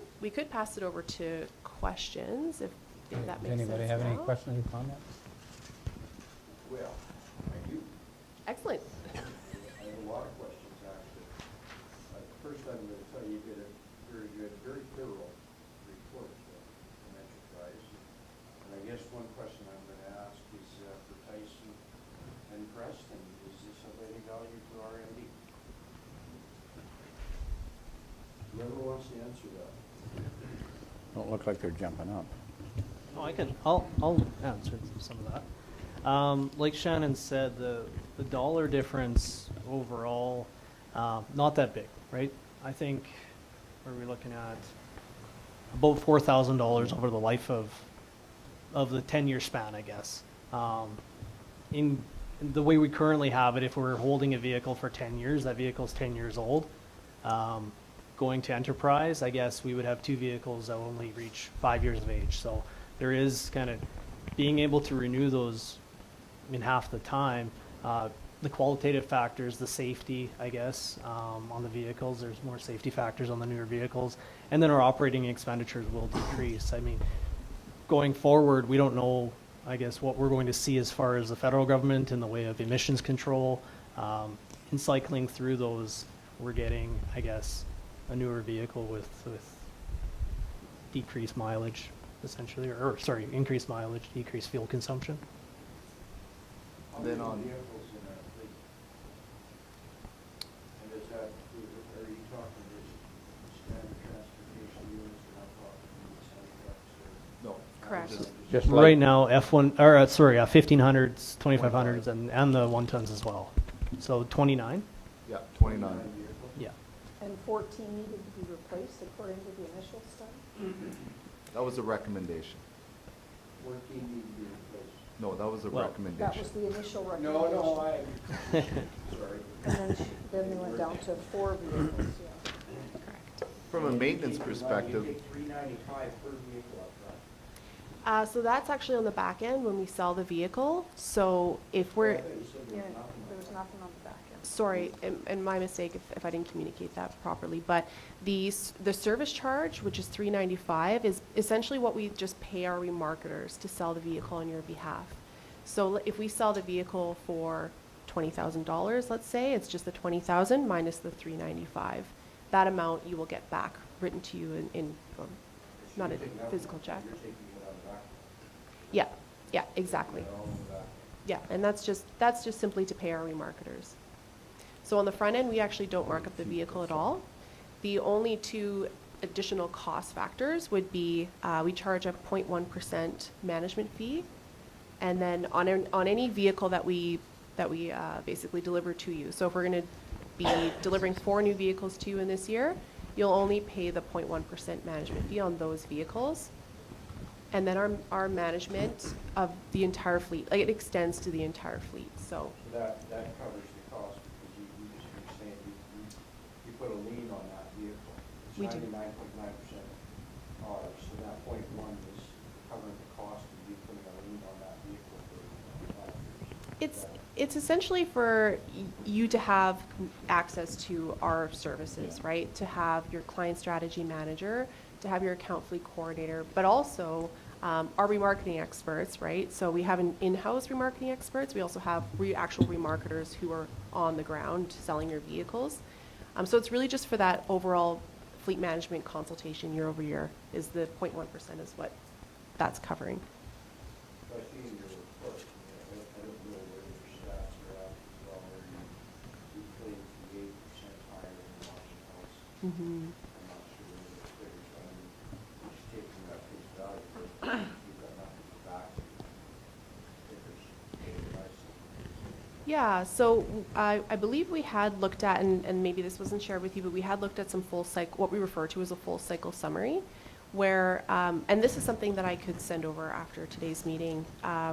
pass it over to questions if that makes sense. Does anybody have any now. questions or comments? Well, I do. Excellent. I have a lot of questions, actually. First, I'm going to tell you did a very good, very thorough report from Enterprise. And I guess one question I'm going to ask is for Tyson and Preston, is this of any value to our MD? Whoever wants to answer that. Don't look like they're jumping up. Oh, I'll answer some of that. Like Shannon said, the dollar difference overall, not that big, right? I think, what are we looking at? About $4,000 over the life of the 10-year span, I guess. In the way we currently have it, if we're holding a vehicle for 10 years, that vehicle's 10 years old. Going to Enterprise, I guess we would have 2 vehicles that will only reach 5 years of age. So there is kind of being able to renew those in half the time. The qualitative factors, the safety, I guess, on the vehicles. There's more safety factors on the newer vehicles. And then our operating expenditures will decrease. I mean, going forward, we don't know, I guess, what we're going to see as far as the federal government in the way of emissions control. In cycling through those, we're getting, I guess, a newer vehicle with decreased mileage, essentially, or sorry, increased mileage, decreased fuel consumption. Then on vehicles in our fleet. And is that, are you talking just standard transportation units, or not talking semi trucks? No. Correct. Just Right now, 1500s, 2500s, and the 1-tons as well. So 29? Yeah, 29. Yeah. And 14 needed to be replaced according to the initial study? That was a recommendation. 14 need to be replaced. No, that was a That recommendation. was the initial recommendation. Sorry. And then they went down to 4 vehicles, yeah. From a maintenance perspective, $395 per vehicle up front. So that's actually on the back end when we sell the vehicle. So if we're, Yeah, there was nothing on the back end. sorry, and my mistake if I didn't communicate that properly, but the service charge, which is $395, is essentially what we just pay our remarketers to sell the vehicle on your behalf. So if we sell the vehicle for $20,000, let's say, it's just the $20,000 minus the $395. That amount you will get back written to you in not a physical check. Yeah, yeah, exactly. Yeah, and that's just simply to pay our remarketers. So on the front end, we actually don't mark up the vehicle at all. The only two additional cost factors would be we charge a 0.1% management fee, and then on any vehicle that we basically deliver to you. So if we're going to be delivering 4 new vehicles to you in this year, you'll only pay the 0.1% management fee on those vehicles. And then our management of the entire fleet, like it extends to the entire fleet, so. That covers the cost, because you just keep saying, you put a lien on that vehicle. We do. It's 99.9% ours, so that 0.1 is covering the cost of you putting a lien on that vehicle for 5 years. It's essentially for you to have access to our services, right? To have your client strategy manager, to have your account fleet coordinator, but also our remarketing experts, right? So we have an in-house remarketing experts. We also have actual remarketers who are on the ground selling your vehicles. So it's really just for that overall fleet management consultation year over year is the 0.1% is what that's covering. So I see in your report, I don't know where your stats are at as well, where you claim to be 8% higher than auction house. Mm-hmm. I'm not sure where the figures are. I mean, you're just taking that face value, but you've got nothing to back to figures. I see. Yeah, so I believe we had looked at, and maybe this wasn't shared with you, but we had looked at some full cycle, what we refer to as a full cycle summary, where, and this is something that I could send over after today's meeting,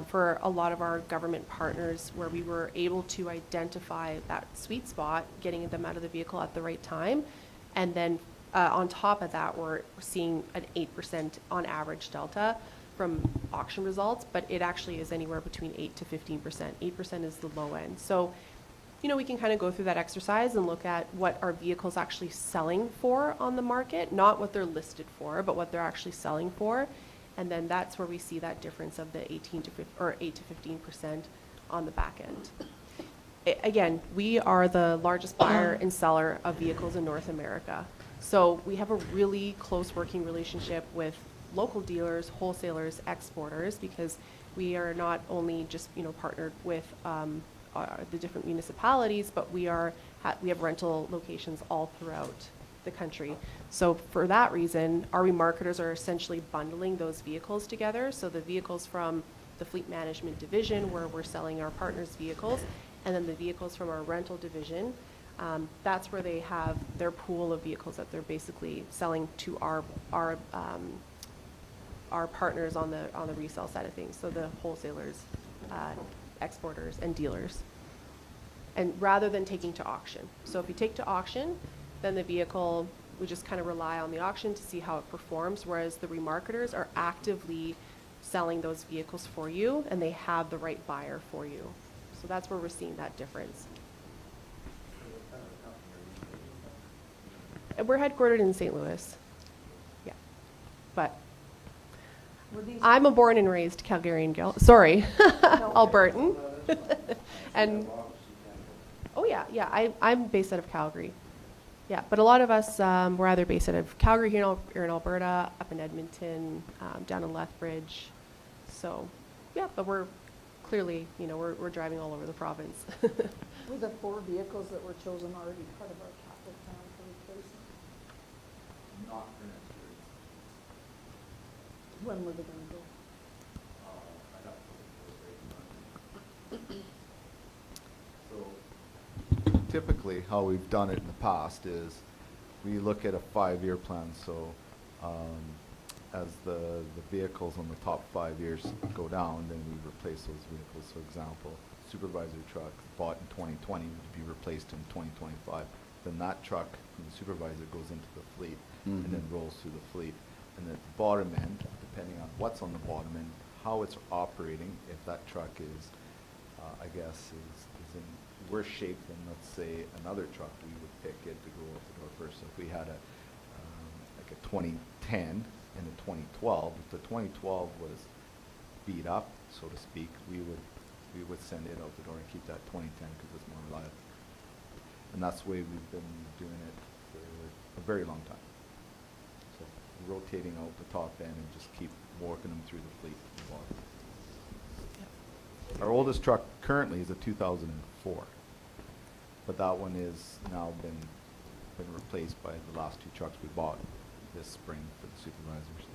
for a lot of our government partners, where we were able to identify that sweet spot, getting them out of the vehicle at the right time, and then on top of that, we're seeing an 8% on average delta from auction results, but it actually is anywhere between 8 to 15%. 8% is the low end. So, you know, we can kind of go through that exercise and look at what our vehicles actually selling for on the market, not what they're listed for, but what they're actually selling for. And then that's where we see that difference of the 8 to 15% on the back end. Again, we are the largest buyer and seller of vehicles in North America. So we have a really close working relationship with local dealers, wholesalers, exporters, because we are not only just, you know, partnered with the different municipalities, but we have rental locations all throughout the country. So for that reason, our remarketers are essentially bundling those vehicles together. So the vehicles from the fleet management division, where we're selling our partners' vehicles, and then the vehicles from our rental division, that's where they have their pool of vehicles that they're basically selling to our partners on the resale side of things, so the wholesalers, exporters, and dealers. And rather than taking to auction. So if you take to auction, then the vehicle, we just kind of rely on the auction to see how it performs, whereas the remarketers are actively selling those vehicles for you, and they have the right buyer for you. So that's where we're seeing that difference. We're headquartered in St. Louis. Yeah. But I'm a born and raised Calgarian gal. Sorry, Albertan. And oh yeah, I'm based out of Calgary. Yeah, but a lot of us we're either based out of Calgary here in Alberta, up in Edmonton, down in Lethbridge. So yeah, but we're clearly, you know, we're driving all over the province. Were the 4 vehicles that were chosen already part of our capital plan for replacement? Not for next year. When were they gonna go? I'd have to look at those rates. So typically, how we've done it in the past is we look at a 5-year plan. So as the vehicles on the top 5 years go down, then we replace those vehicles. For example, supervisor truck bought in 2020 would be replaced in 2025. Then that truck from the supervisor goes into the fleet and then rolls through the fleet. And at the bottom end, the depending on what's on the bottom and how it's operating. If that truck is, I guess, is in worse shape than, let's say, another truck, we would pick it to go out the door first. So if we had like a 2010 and a 2012, if the 2012 was beat up, so to speak, we would send it out the door and keep that 2010 because it's more reliable. And that's the way we've been doing it for a very long time. So rotating out the top end and just keep working them through the fleet to the bottom. Our oldest truck currently is a 2004, but that one is now been replaced by the last two trucks we bought this spring for the supervisors.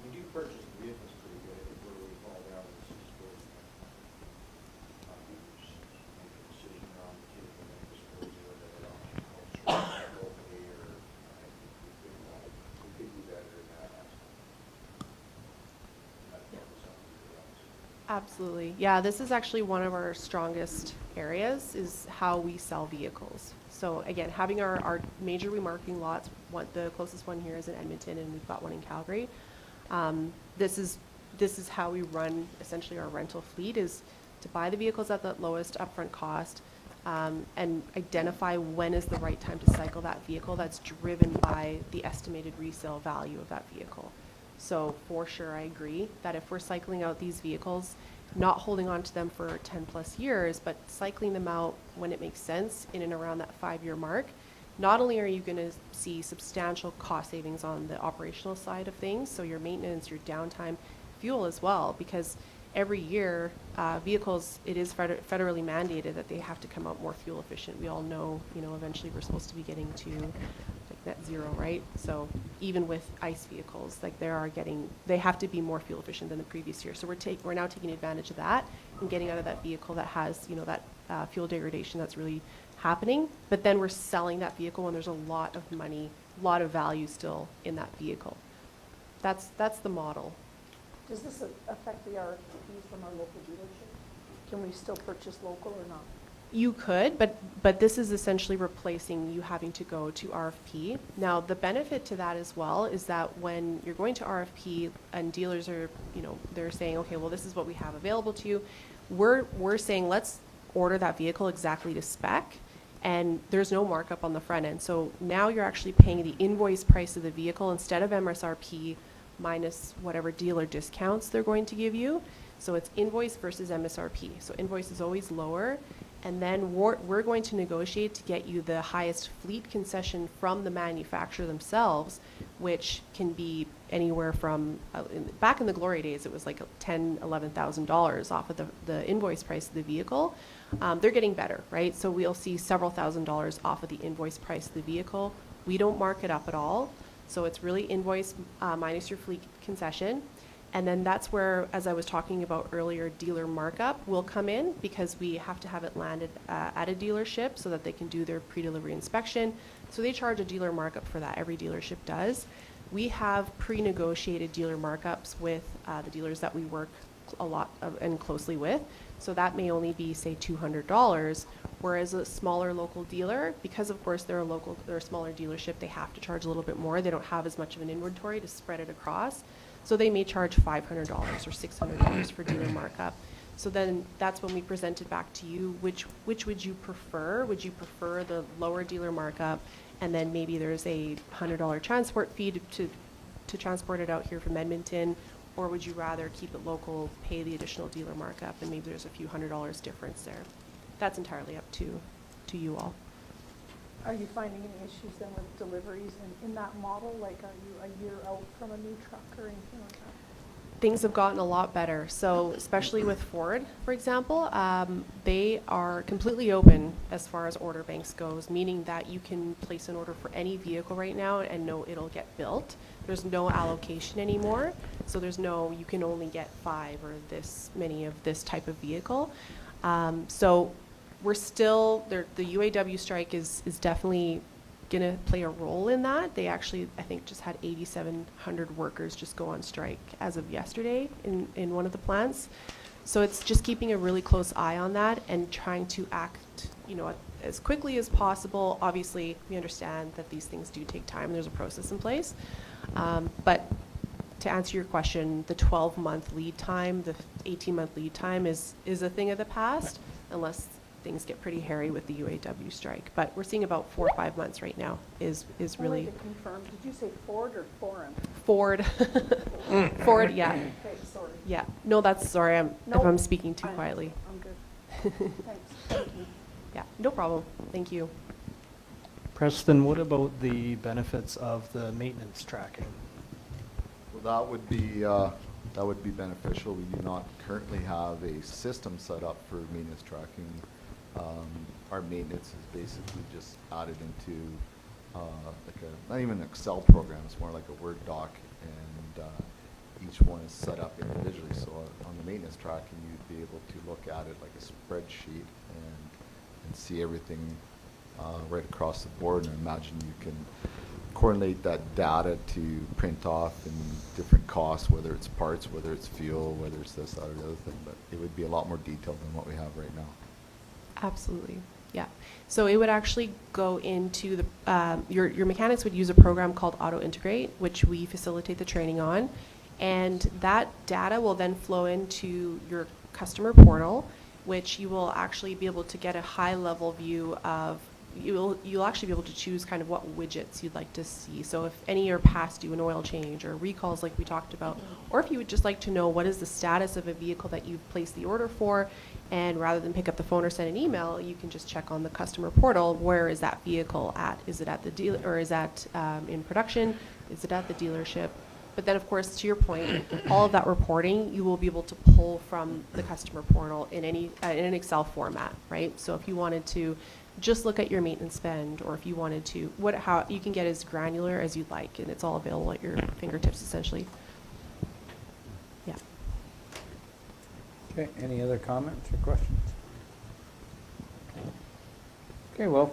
We do purchase the vehicles pretty good. I think where we fall down is just where just make a decision around the vehicle and dispose of it locally, or I think we could do better in that aspect. That's probably something to do. Absolutely. Yeah, this is actually one of our strongest areas is how we sell vehicles. So again, having our major remarketing lots, the closest one here is in Edmonton and we've got one in Calgary. This is how we run essentially our rental fleet, is to buy the vehicles at the lowest upfront cost and identify when is the right time to cycle that vehicle. That's driven by the estimated resale value of that vehicle. So for sure, I agree that if we're cycling out these vehicles, not holding on to them for 10 plus years, but cycling them out when it makes sense in and around that 5-year mark, not only are you going to see substantial cost savings on the operational side of things, so your maintenance, your downtime, fuel as well, because every year vehicles, it is federally mandated that they have to come out more fuel efficient. We all know, eventually we're supposed to be getting to like net zero, right? So even with ICE vehicles, like they have to be more fuel efficient than the previous year. So we're now taking advantage of that and getting out of that vehicle that has, that fuel degradation that's really happening. But then we're selling that vehicle when there's a lot of money, a lot of value still in that vehicle. That's the model. Does this affect the RFPs from our local dealership? Can we still purchase local or not? You could, but this is essentially replacing you having to go to RFP. Now, the benefit to that as well is that when you're going to RFP and dealers are, they're saying, okay, well, this is what we have available to you. We're saying, let's order that vehicle exactly to spec, and there's no markup on the front end. So now you're actually paying the invoice price of the vehicle instead of MSRP minus whatever dealer discounts they're going to give you. So it's invoice versus MSRP. So invoice is always lower. And then we're going to negotiate to get you the highest fleet concession from the manufacturer themselves, which can be anywhere from, back in the glory days, it was like $10,000, $11,000 off of the invoice price of the vehicle. They're getting better, right? So we'll see several $1,000s off of the invoice price of the vehicle. We don't mark it up at all. So it's really invoice minus your fleet concession. And then that's where, as I was talking about earlier, dealer markup will come in, because we have to have it landed at a dealership so that they can do their pre-delivery inspection. So they charge a dealer markup for that. Every dealership does. We have pre-negotiated dealer markups with the dealers that we work a lot and closely with. So that may only be, say, $200, whereas a smaller local dealer, because of course they're a smaller dealership, they have to charge a little bit more. They don't have as much of an inventory to spread it across. So they may charge $500 or $600 for dealer markup. So then that's when we present it back to you. Which would you prefer? Would you prefer the lower dealer markup, and then maybe there's a $100 transport fee to transport it out here from Edmonton, or would you rather keep it local, pay the additional dealer markup, and maybe there's a few $100 difference there? That's entirely up to you all. Are you finding any issues then with deliveries in that model? Like, are you a year out from a new truck or anything like that? Things have gotten a lot better. So especially with Ford, for example, they are completely open as far as order banks goes, meaning that you can place an order for any vehicle right now and know it'll get built. There's no allocation anymore. So there's no, you can only get 5 or this many of this type of vehicle. So we're still, the UAW strike is definitely going to play a role in that. They actually, I think, just had 8,700 workers just go on strike as of yesterday in one of the plants. So it's just keeping a really close eye on that and trying to act, as quickly as possible. Obviously, we understand that these things do take time. There's a process in place. But to answer your question, the 12-month lead time, the 18-month lead time is a thing of the past, unless things get pretty hairy with the UAW strike. But we're seeing about 4 or 5 months right now is really. Only to confirm, did you say Ford or foreign? Ford. Ford, yeah. Okay, sorry. Yeah. No, that's, sorry, if Nope. I'm speaking too I'm- quietly. I'm good. Thanks. Thank you. Yeah, no problem. Thank you. Preston, what about the benefits of the maintenance tracking? Well, that would be beneficial. We do not currently have a system set up for maintenance tracking. Our maintenance is basically just added into not even an Excel program, it's more like a Word doc, and each one is set up individually. So on the maintenance tracking, you'd be able to look at it like a spreadsheet and see everything right across the board, and I imagine you can correlate that data to print off in different costs, whether it's parts, whether it's fuel, whether it's this, that, or the other thing, but it would be a lot more detailed than what we have right now. Absolutely. Yeah. So it would actually go into the, your mechanics would use a program called Auto Integrate, which we facilitate the training on. And that data will then flow into your customer portal, which you will actually be able to get a high level view of. You'll actually be able to choose kind of what widgets you'd like to see. So if any are past due, an oil change or recalls like we talked about, or if you would just like to know what is the status of a vehicle that you've placed the order for, and rather than pick up the phone or send an email, you can just check on the customer portal, where is that vehicle at? Is it at the dealer, or is that in production? Is it at the dealership? But then, of course, to your point, all of that reporting you will be able to pull from the customer portal in any in an Excel format, right? So if you wanted to just look at your maintenance spend, or if you wanted to, how you can get as granular as you'd like, and it's all available at your fingertips, essentially. Yeah. Okay, any other comments or questions? Okay, well,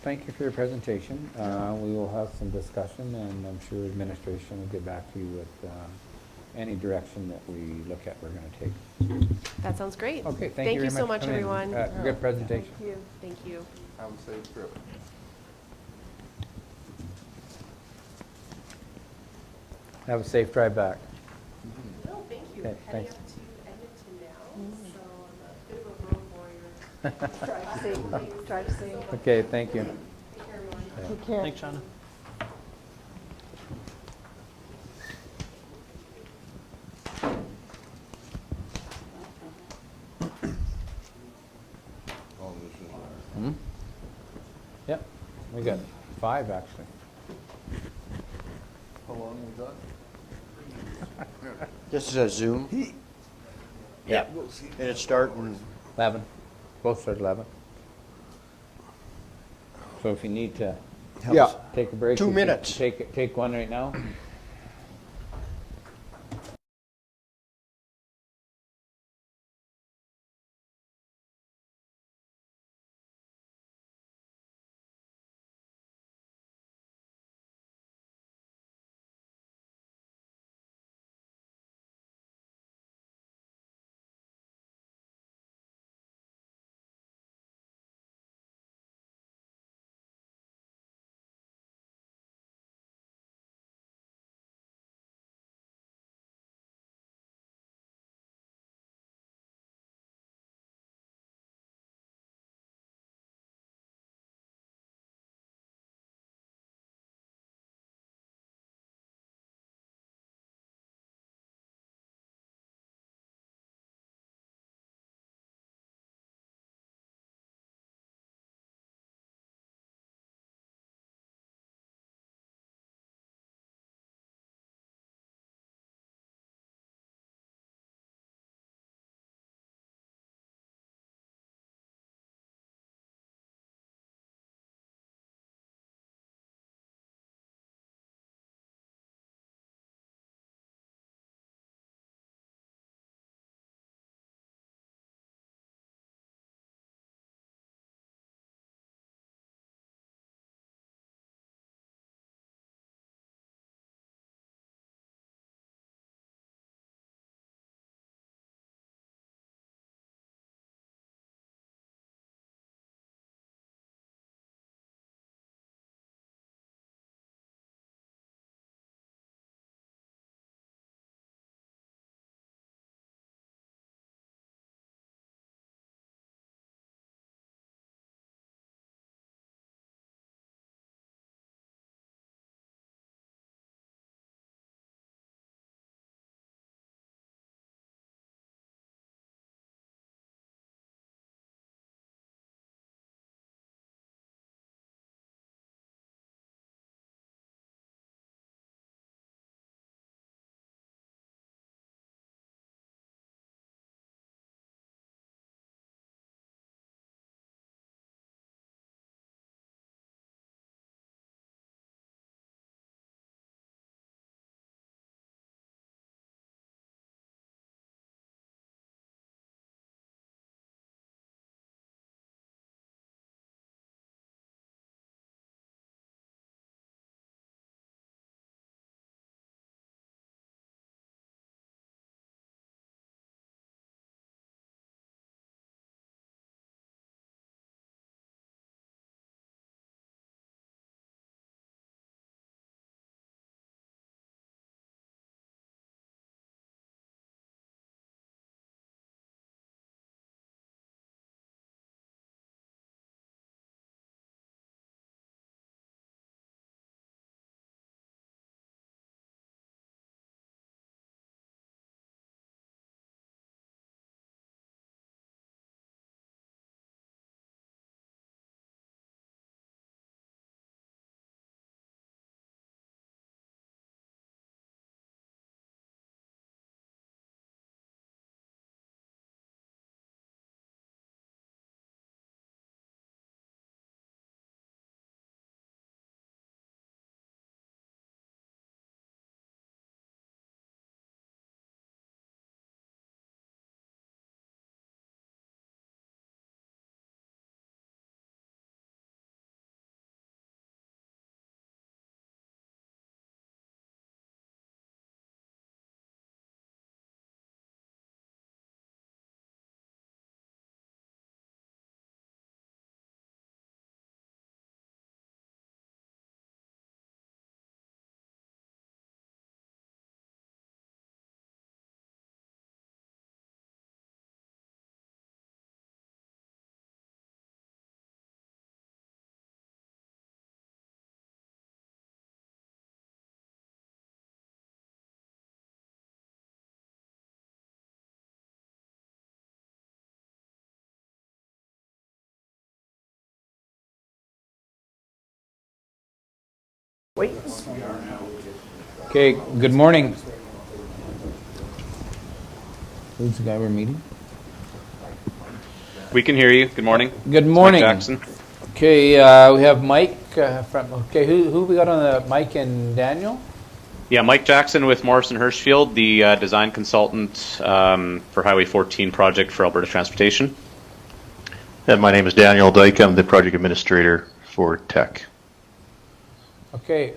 thank you for your presentation. We will have some discussion, and I'm sure administration will get back to you with any direction that we look at we're going to take. That sounds great. Okay, thank you Thank very you so much much, for coming in. everyone. Good presentation. Thank you. Thank you. Have a safe trip. Have a safe drive back. No, thank you. Okay, Heading thanks. up to Edmonton now, so I'm a bit of a road warrior. Drive safe. Drive safe. Okay, thank you. Take care, everyone. Take care. Thanks, Shana. Oh, this is, Hmm? Yep, we got 5 actually. how long we got? This is a Zoom, Yeah. and it's starting, 11. Both start at 11. So if you need to yeah, take a break. 2 you can minutes. Take one right now. Okay, good morning. Who's the guy we're meeting? We can hear you. Good morning. Good It's Mike morning. Jackson. Okay, we have Mike from, okay, who we got on the, Mike and Daniel? Yeah, Mike Jackson with Morrison Hirschfield, the design consultant for Highway 14 project for Alberta Transportation. And my name is Daniel Dyke. I'm the project administrator for Tech. Okay,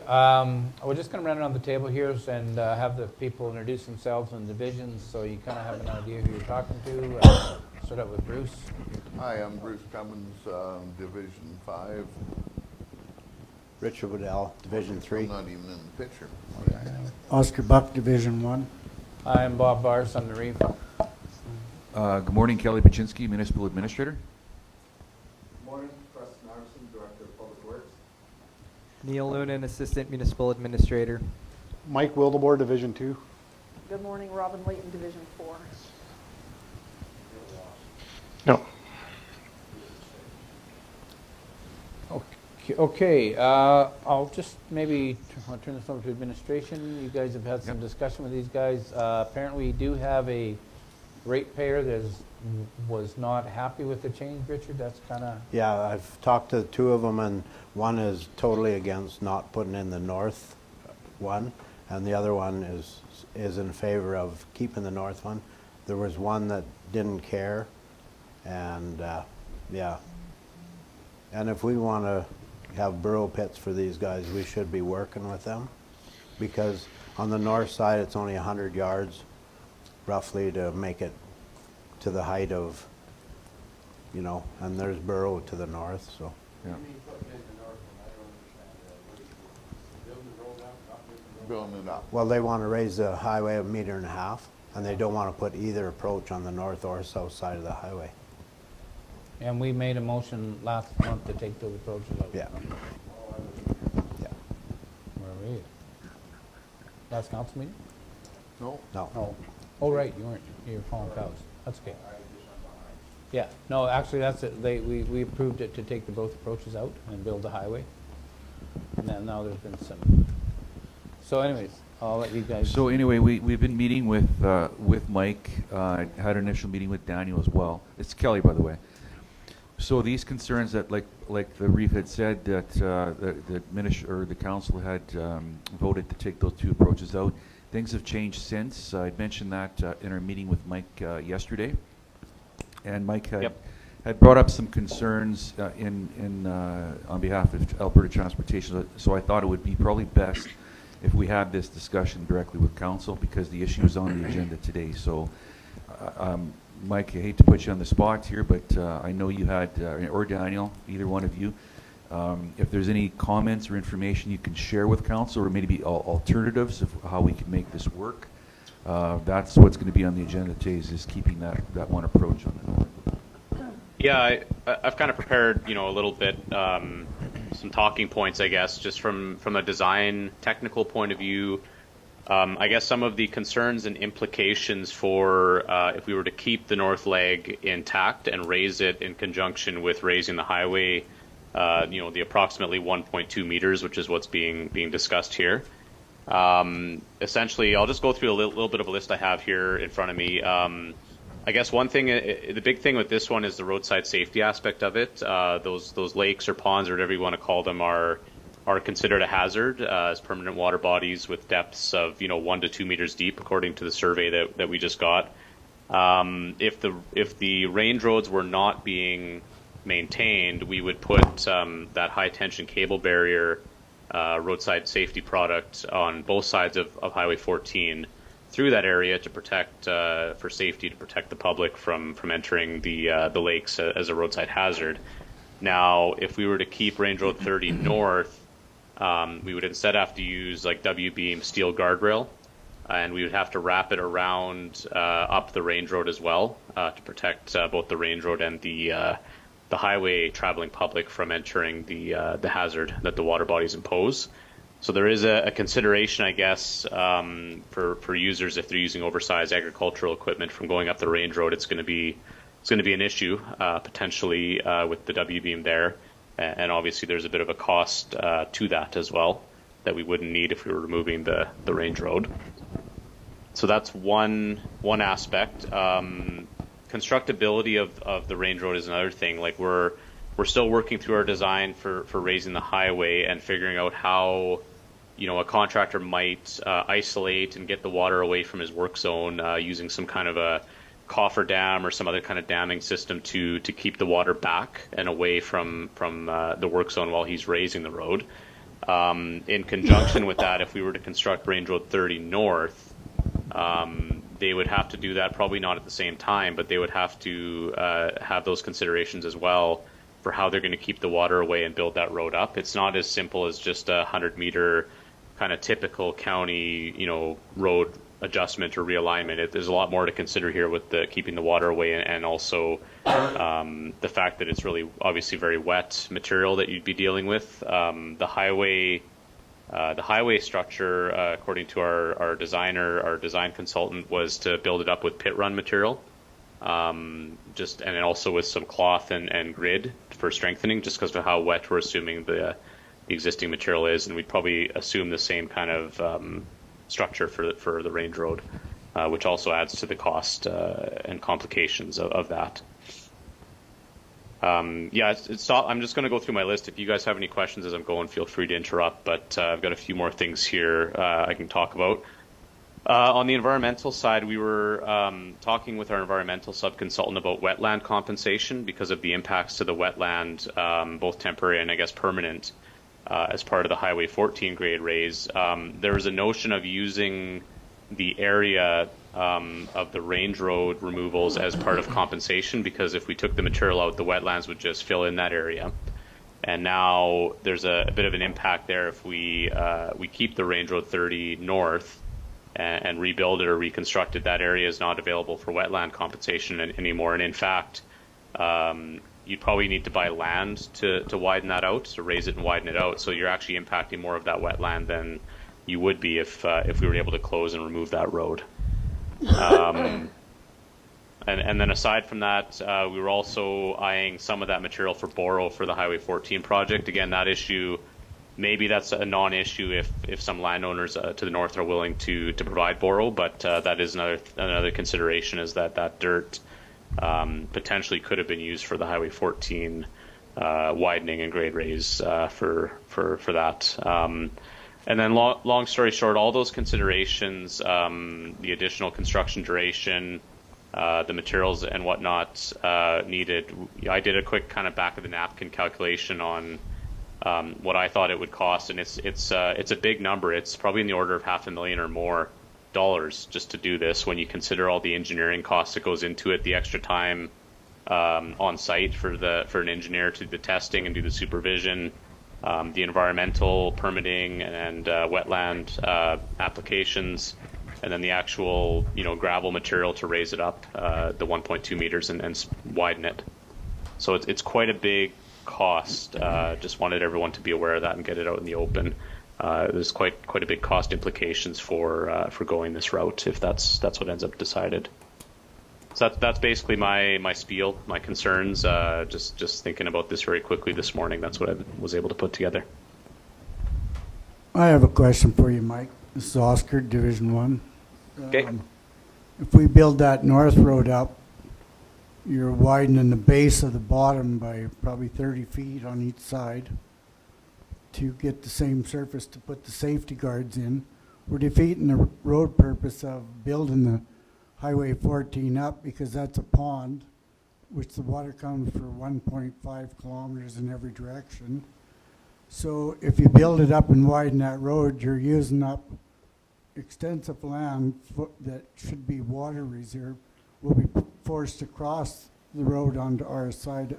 we're just going to run around the table here and have the people introduce themselves and divisions so you kind of have an idea who you're talking to. Start out with Bruce. Hi, I'm Bruce Cummins, Division 5. Richard Woodell, Division 3. I'm not even in the picture. Oscar Buck, Division 1. I'm Bob Bars, I'm the reef. Good morning, Kelly Baczynski, Municipal Administrator. Good morning, Preston Iverson, Director of Public Works. Neil Noonan, Assistant Municipal Administrator. Mike Wildebohr, Division 2. Good morning, Robin Layton, Division 4. No. Okay, I'll just maybe I'll turn this over to administration. You guys have had some discussion with these guys. Apparently, we do have a ratepayer that was not happy with the change, Richard. That's kind of... Yeah, I've talked to two of them, and one is totally against not putting in the north one, and the other one is in favor of keeping the north one. There was one that didn't care, and yeah. And if we want to have burrow pits for these guys, we should be working with them, because on the north side it's only 100 yards roughly to make it to the height of, you know, and there's burrow to the north, so. Yeah. Building it up. Well, they want to raise the highway 1.5 meters, and they don't want to put either approach on the north or south side of the highway. And we made a motion last month to take those approaches out. Yeah. Yeah. Where were you? Last council meeting? No. No. Oh, oh right, you weren't. You were calling cows. That's okay. Yeah, no, actually, that's it. We approved it to take both approaches out and build the highway. And then now there's been some. So anyways, I'll let you guys. So anyway, we've been meeting with Mike. Had an initial meeting with Daniel as well. It's Kelly, by the way. So these concerns that, like the Reef had said, that the council had voted to take those two approaches out. Things have changed since. I'd mentioned that in our meeting with Mike yesterday, and Mike had brought up some concerns on behalf of Alberta Transportation. So I thought it would be probably best if we had this discussion directly with council, because the issue is on the agenda today. So. Mike, I hate to put you on the spot here, but I know you had, or Daniel, either one of you, if there's any comments or information you can share with council, or maybe alternatives of how we can make this work, that's what's going to be on the agenda today, is keeping that one approach on the north. Yeah, I've kind of prepared, a little bit, some talking points, I guess, just from a design technical point of view. I guess some of the concerns and implications for if we were to keep the north leg intact and raise it in conjunction with raising the highway, the approximately 1.2 meters, which is what's being discussed here. Essentially, I'll just go through a little bit of a list I have here in front of me. I guess one thing, the big thing with this one is the roadside safety aspect of it. Those lakes or ponds, or whatever you want to call them, are considered a hazard as permanent water bodies with depths of 1 to 2 meters deep, according to the survey that we just got. If the range roads were not being maintained, we would put that high tension cable barrier roadside safety product on both sides of Highway 14 through that area to protect for safety, to protect the public from entering the lakes as a roadside hazard. Now, if we were to keep Range Road 30 north, we would instead have to use like W-beam steel guardrail, and we would have to wrap it around up the range road as well to protect both the range road and the highway traveling public from entering the hazard that the water bodies impose. So there is a consideration, I guess, for users if they're using oversized agricultural equipment from going up the range road. It's going to be an issue potentially with the W-beam there. And obviously there's a bit of a cost to that as well. that we wouldn't need if we were removing the range road. So that's one aspect. Constructability of the range road is another thing. Like we're still working through our design for raising the highway and figuring out how, you know, a contractor might isolate and get the water away from his work zone using some kind of a coffer dam or some other kind of damming system to keep the water back and away from the work zone while he's raising the road. In conjunction with that, if we were to construct Range Road 30 North, they would have to do that, probably not at the same time, but they would have to have those considerations as well for how they're going to keep the water away and build that road up. It's not as simple as just a 100-meter kind of typical county, you know, road adjustment or realignment. There's a lot more to consider here with the keeping the water away and also the fact that it's really obviously very wet material that you'd be dealing with. The highway structure, according to our designer, our design consultant, was to build it up with pit run material, and also with some cloth and grid for strengthening, just because of how wet we're assuming the existing material is, and we'd probably assume the same kind of structure for the range road, which also adds to the cost and complications of that. I'm just going to go through my list. If you guys have any questions as I'm going, feel free to interrupt, but I've got a few more things here I can talk about. On the environmental side, we were talking with our environmental sub-consultant about wetland compensation because of the impacts to the wetland, both temporary and I guess permanent, as part of the Highway 14 grade raise. There was a notion of using the area of the range road removals as part of compensation, because if we took the material out, the wetlands would just fill in that area. And now there's a bit of an impact there if we keep the Range Road 30 North and rebuild it or reconstruct it. That area is not available for wetland compensation anymore. And in fact, you'd probably need to buy land to widen that out, to raise it and widen it out. So you're actually impacting more of that wetland than you would be if we were able to close and remove that road. And then aside from that, we were also eyeing some of that material for borrow for the Highway 14 project. Again, that issue, maybe that's a non-issue if some landowners to the north are willing to provide borrow, but that is another consideration, is that dirt potentially could have been used for the Highway 14 widening and grade raise for that. And then long story short, all those considerations, the additional construction duration, the materials and whatnot needed. I did a quick kind of back of the napkin calculation on what I thought it would cost, and it's a big number. It's probably in the order of $500,000 or more dollars just to do this, when you consider all the engineering costs that goes into it, the extra time on site for an engineer to do the testing and do the supervision, the environmental permitting and wetland applications, and then the actual gravel material to raise it up the 1.2 meters and widen it. So it's quite a big cost. Just wanted everyone to be aware of that and get it out in the open. There's quite a big cost implications for going this route if that's what ends up decided. So that's basically my spiel, my concerns. Just thinking about this very quickly this morning. That's what I was able to put together. I have a question for you, Mike. This is Oscar, Division 1. Okay. If we build that north road up, you're widening the base of the bottom by probably 30 feet on each side to get the same surface to put the safety guards in. We're defeating the road purpose of building the Highway 14 up, because that's a pond, which the water comes for 1.5 kilometers in every direction. So if you build it up and widen that road, you're using up extensive land that should be water reserve, will be forced to cross the road onto our side,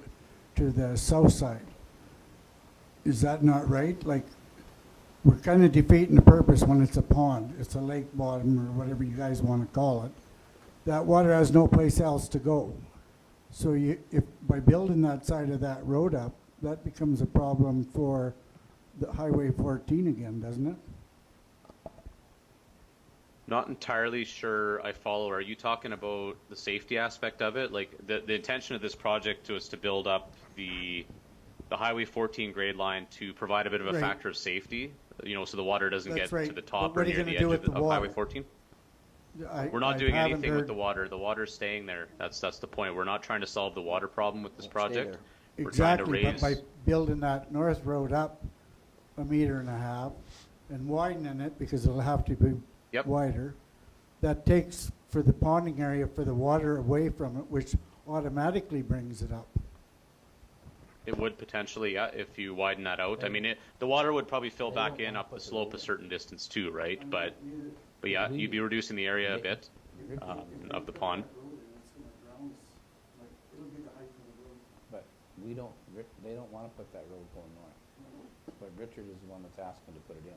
to the south side. Is that not right? Like, we're kind of defeating the purpose when it's a pond. It's a lake bottom or whatever you guys want to call it. That water has no place else to go. So if by building that side of that road up, that becomes a problem for the Highway 14 again, doesn't it? Not entirely sure I follow. Are you talking about the safety aspect of it? Like the intention of this project was to build up the the Highway 14 grade line to provide a bit of a Right. factor of safety, so the water doesn't That's get right. to the But top what or are you near gonna the do edge with the of Highway water? 14. I- We're not I doing haven't anything with heard- the water. The water's staying there. That's the point. We're not trying to solve the water problem with this project. We're trying to Exactly, but raise. by building that north road up 1.5 meters and widening it, because it'll have to be Yep. wider, that takes for the ponding area for the water away from it, which automatically brings it up. It would potentially, yeah, if you widen that out. I mean, the water would probably fill back in up the slope a certain distance too, right? But yeah, you'd be reducing the area a bit of the pond. But we don't, they don't want to put that road going north. But Richard is the one that's asking to put it in.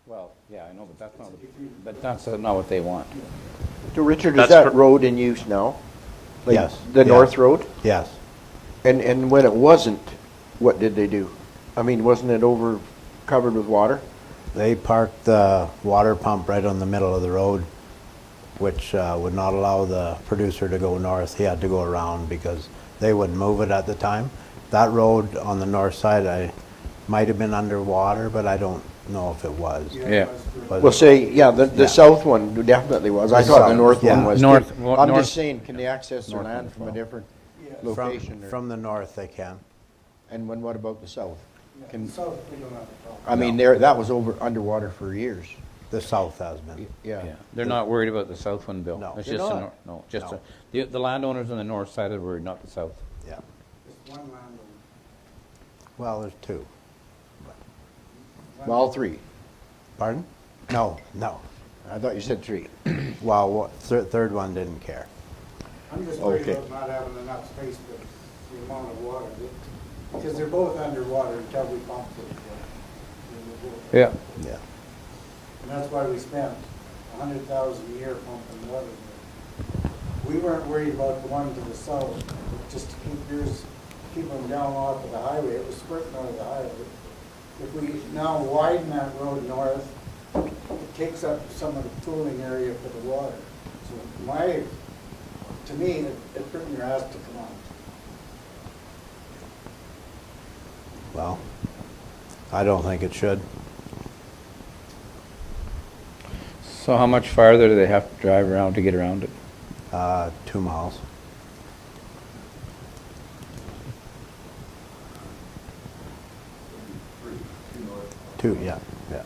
Well, yeah, I know, but that's not what they want. So Richard, is That's that cor- road in use now? Like Yes. The Yes. North Road? Yes. And when it wasn't, what did they do? I mean, wasn't it over covered with water? They parked the water pump right on the middle of the road, which would not allow the producer to go north. He had to go around because they wouldn't move it at the time. That road on the north side, might have been underwater, but I don't know if it was. Yeah. Was Well, it? say, yeah, the Yeah. south one definitely was. I The thought the south, north yeah. one was. North- too. well, I'm north- just saying, can they access their north land one from a as well. different location? or- From the north they can. And what about the south? Can, South, we don't have a problem. I mean, there, that was over underwater for years. The south has been. Yeah. Yeah, they're not worried about the south one, Bill. No. It's They're just the not? nor- no, just No. the landowners on the north side are worried, not the south. Yeah. Just one landowner. Well, there's two. All three. Pardon? No, no. I thought you said three. Well, third one didn't care. I'm just worried Okay. about not having enough space for the amount of water, because they're both underwater until we pump it. Yeah. Yeah. And that's why we spent $100,000 a year pumping water there. We weren't worried about the one to the south, just to keep them down off of the highway. It was squirting out of the highway. If we now widen that road north, it takes up some of the pooling area for the water. So to me, it certainly has to come on. Well, I don't think it should. So how much farther do they have to drive around to get around it? 2 miles. Two, yeah, yeah.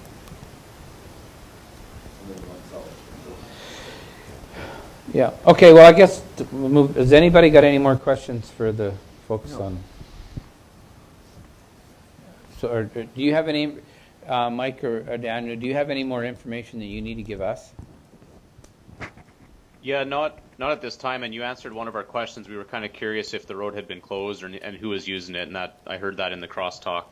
Yeah, okay, well, I guess, we'll move. Has anybody got any more questions for the focus on? So, or do you have any, Mike or Daniel, do you have any more information that you need to give us? Yeah, not at this time. And you answered one of our questions. We were kind of curious if the road had been closed and who was using it. And that I heard that in the crosstalk,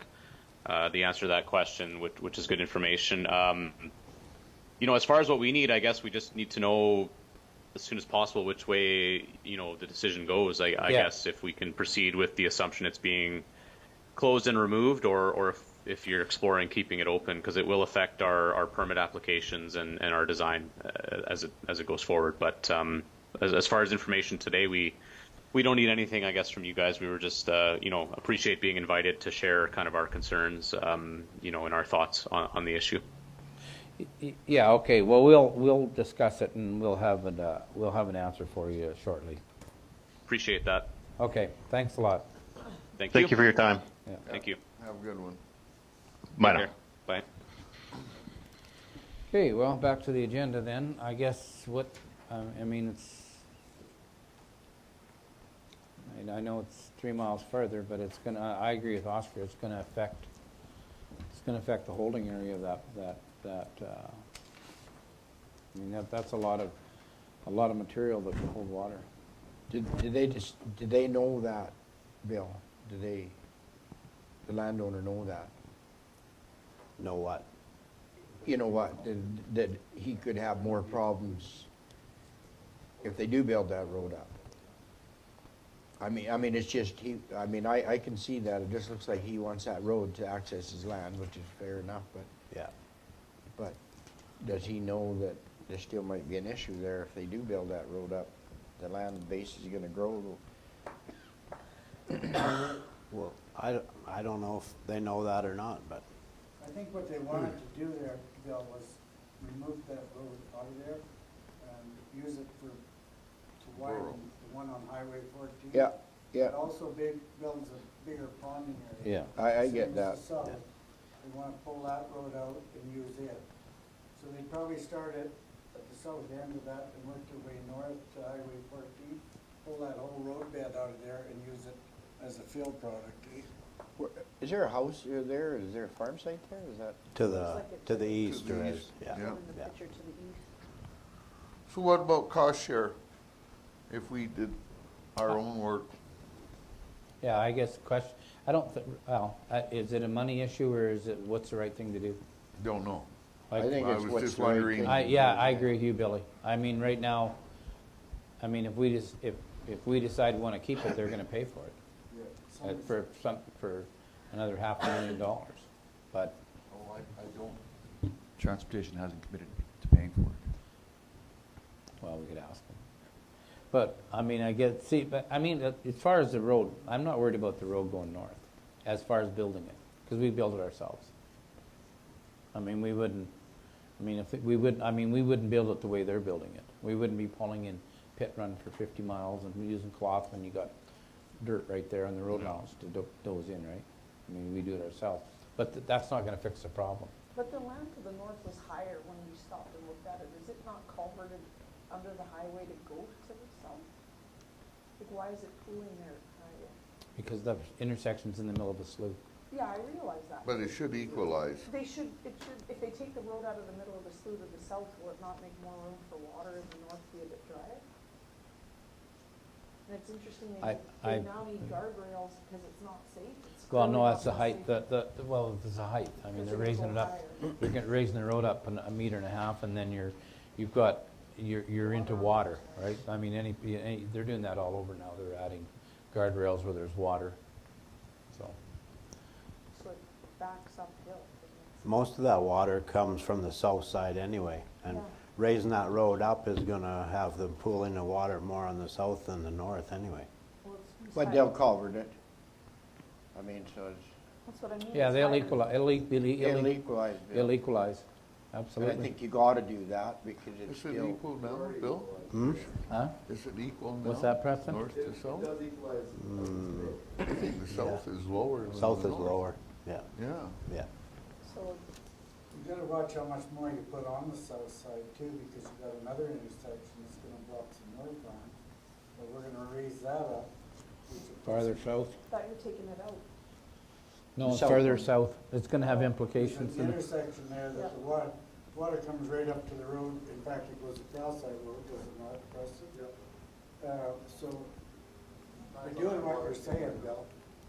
the answer to that question, which is good information. As far as what we need, I guess we just need to know as soon as possible which way the decision goes. I guess if we can proceed with the assumption it's being closed and removed, or if you're exploring keeping it open, because it will affect our permit applications and our design as it goes forward. But as far as information today, we don't need anything, I guess, from you guys. We were just appreciate being invited to share kind of our concerns, and our thoughts on the issue. Yeah, okay, well, we'll discuss it and we'll have an answer for you shortly. Appreciate that. Okay, thanks a lot. Thank Thank you for your time. Yeah. Thank you. Have a good one. Bye Take now. care. Bye. Okay, well, back to the agenda then. I guess I know it's 3 miles further, but I agree with Oscar, it's gonna affect the holding area of that, that's a lot of material that can hold water. Did they know that, Bill? The landowner know that? Know what? You know what, that he could have more problems if they do build that road up? I mean, it's just, I can see that, it just looks like he wants that road to access his land, which is fair enough, Yeah. but does he know that there still might be an issue there if they do build that road up? The land base is gonna grow. Well, I don't know if they know that or not, but I think what they wanted to do there, Bill, was remove that road out of there and use it to widen Rural. the one on Highway 14. Yeah, yeah. It also builds a bigger ponding area. Yeah. I Same get as that. the south. They want to pull that road out and use it. So they probably start at the south end of that and work their way north to Highway 14, pull that whole road bed out of there and use it as a field product. Is there a house there? Is there a farm site there? Is that? to the east the there east, is, yeah. yeah. In the Yeah. picture to the east. So what about cost share? If we did our own work? Yeah, I guess the question, I don't, well, is it a money issue or is it, what's the right thing to do? Don't know. I think I it's was what's just the right wondering- thing. Yeah, I agree with you, Billy. I mean, right now, I mean, if we decide we want to keep it, they're going to pay for it. For another $500,000. But, Oh, I don't. Transportation hasn't committed to paying for it. well, we could ask them. But, I mean, but, I mean, as far as the road, I'm not worried about the road going north, as far as building it, because we build it ourselves. I mean, we wouldn't build it the way they're building it. We wouldn't be pulling in pit run for 50 miles and using cloth when you got dirt right there on the roadhouse to doze in, right? I mean, we do it ourselves. But that's not gonna fix the problem. But the land to the north was higher when we stopped and looked at it. Is it not culverted under the highway to go to the south? Like, why is it pooling there? Because the intersection's in the middle of a slough. Yeah, I realize that. But it should equalize. It should, if they take the road out of the middle of the slough to the south, will it not make more room for water and the north be a bit drier? And it's interesting, they now need guardrails because it's not safe. It's Well, clearly no, not that's the safe. height, well, there's a height. I mean, Because they're they're raising it gonna up, go they're raising the road up a meter and a half, and then you're into water, right? I mean, they're doing that all over now. They're adding guardrails where there's water, so. So it backs uphill. Most of that water comes from the south side anyway, and Yeah. raising that road up is gonna have them pooling the water more on the south than the north anyway. Well, it's But they'll culvert it. I mean, so it's, That's what I mean. Yeah, it's they'll higher. equalize, it'll equalize. Bill. it'll equalize, And I absolutely. think you gotta do that because it's Is it still. equal now, Bill? Huh? Is it equal now? What's that, Preston? North to It south? does equalize. I think the south is lower than the South is north. lower, yeah, Yeah. yeah. So You gotta watch how much more you put on the south side too, because you got another intersection that's gonna block some north on. But we're gonna raise that up. which will put Farther some- south? thought you were taking it out. No, it's South further one. south. It's gonna have There's implications. an intersection there that the water comes right up to the road. In fact, it goes across that road, does it not, Preston? So by doing what you're saying, Bill,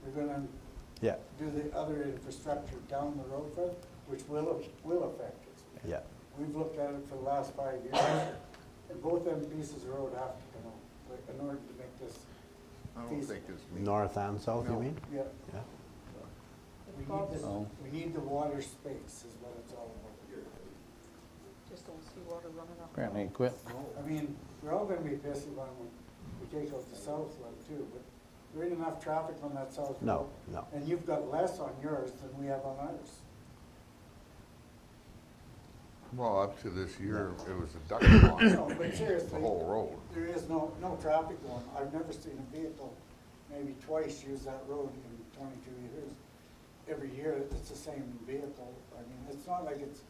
we're gonna Yeah, do the other infrastructure down the road for it, which will affect it. yeah. We've looked at it for the last 5 years, and both them pieces of road have to come out, like, in order to make this I don't feasible. think it's me. North and south, you No. mean? Yeah, Yeah. Oh. we need the water space is what it's all about. Just don't see water running up. Apparently quit. I mean, we're all gonna be pissy when we take out the south one too, but there ain't enough traffic on that south road. No, no. And you've got less on yours than we have on ours. Well, up to this year, it was a duck pond, No, but seriously. the whole road. There is no traffic going. I've never seen a vehicle, maybe twice, use that road in 22 years. Every year, it's the same vehicle. I mean, it's not like it's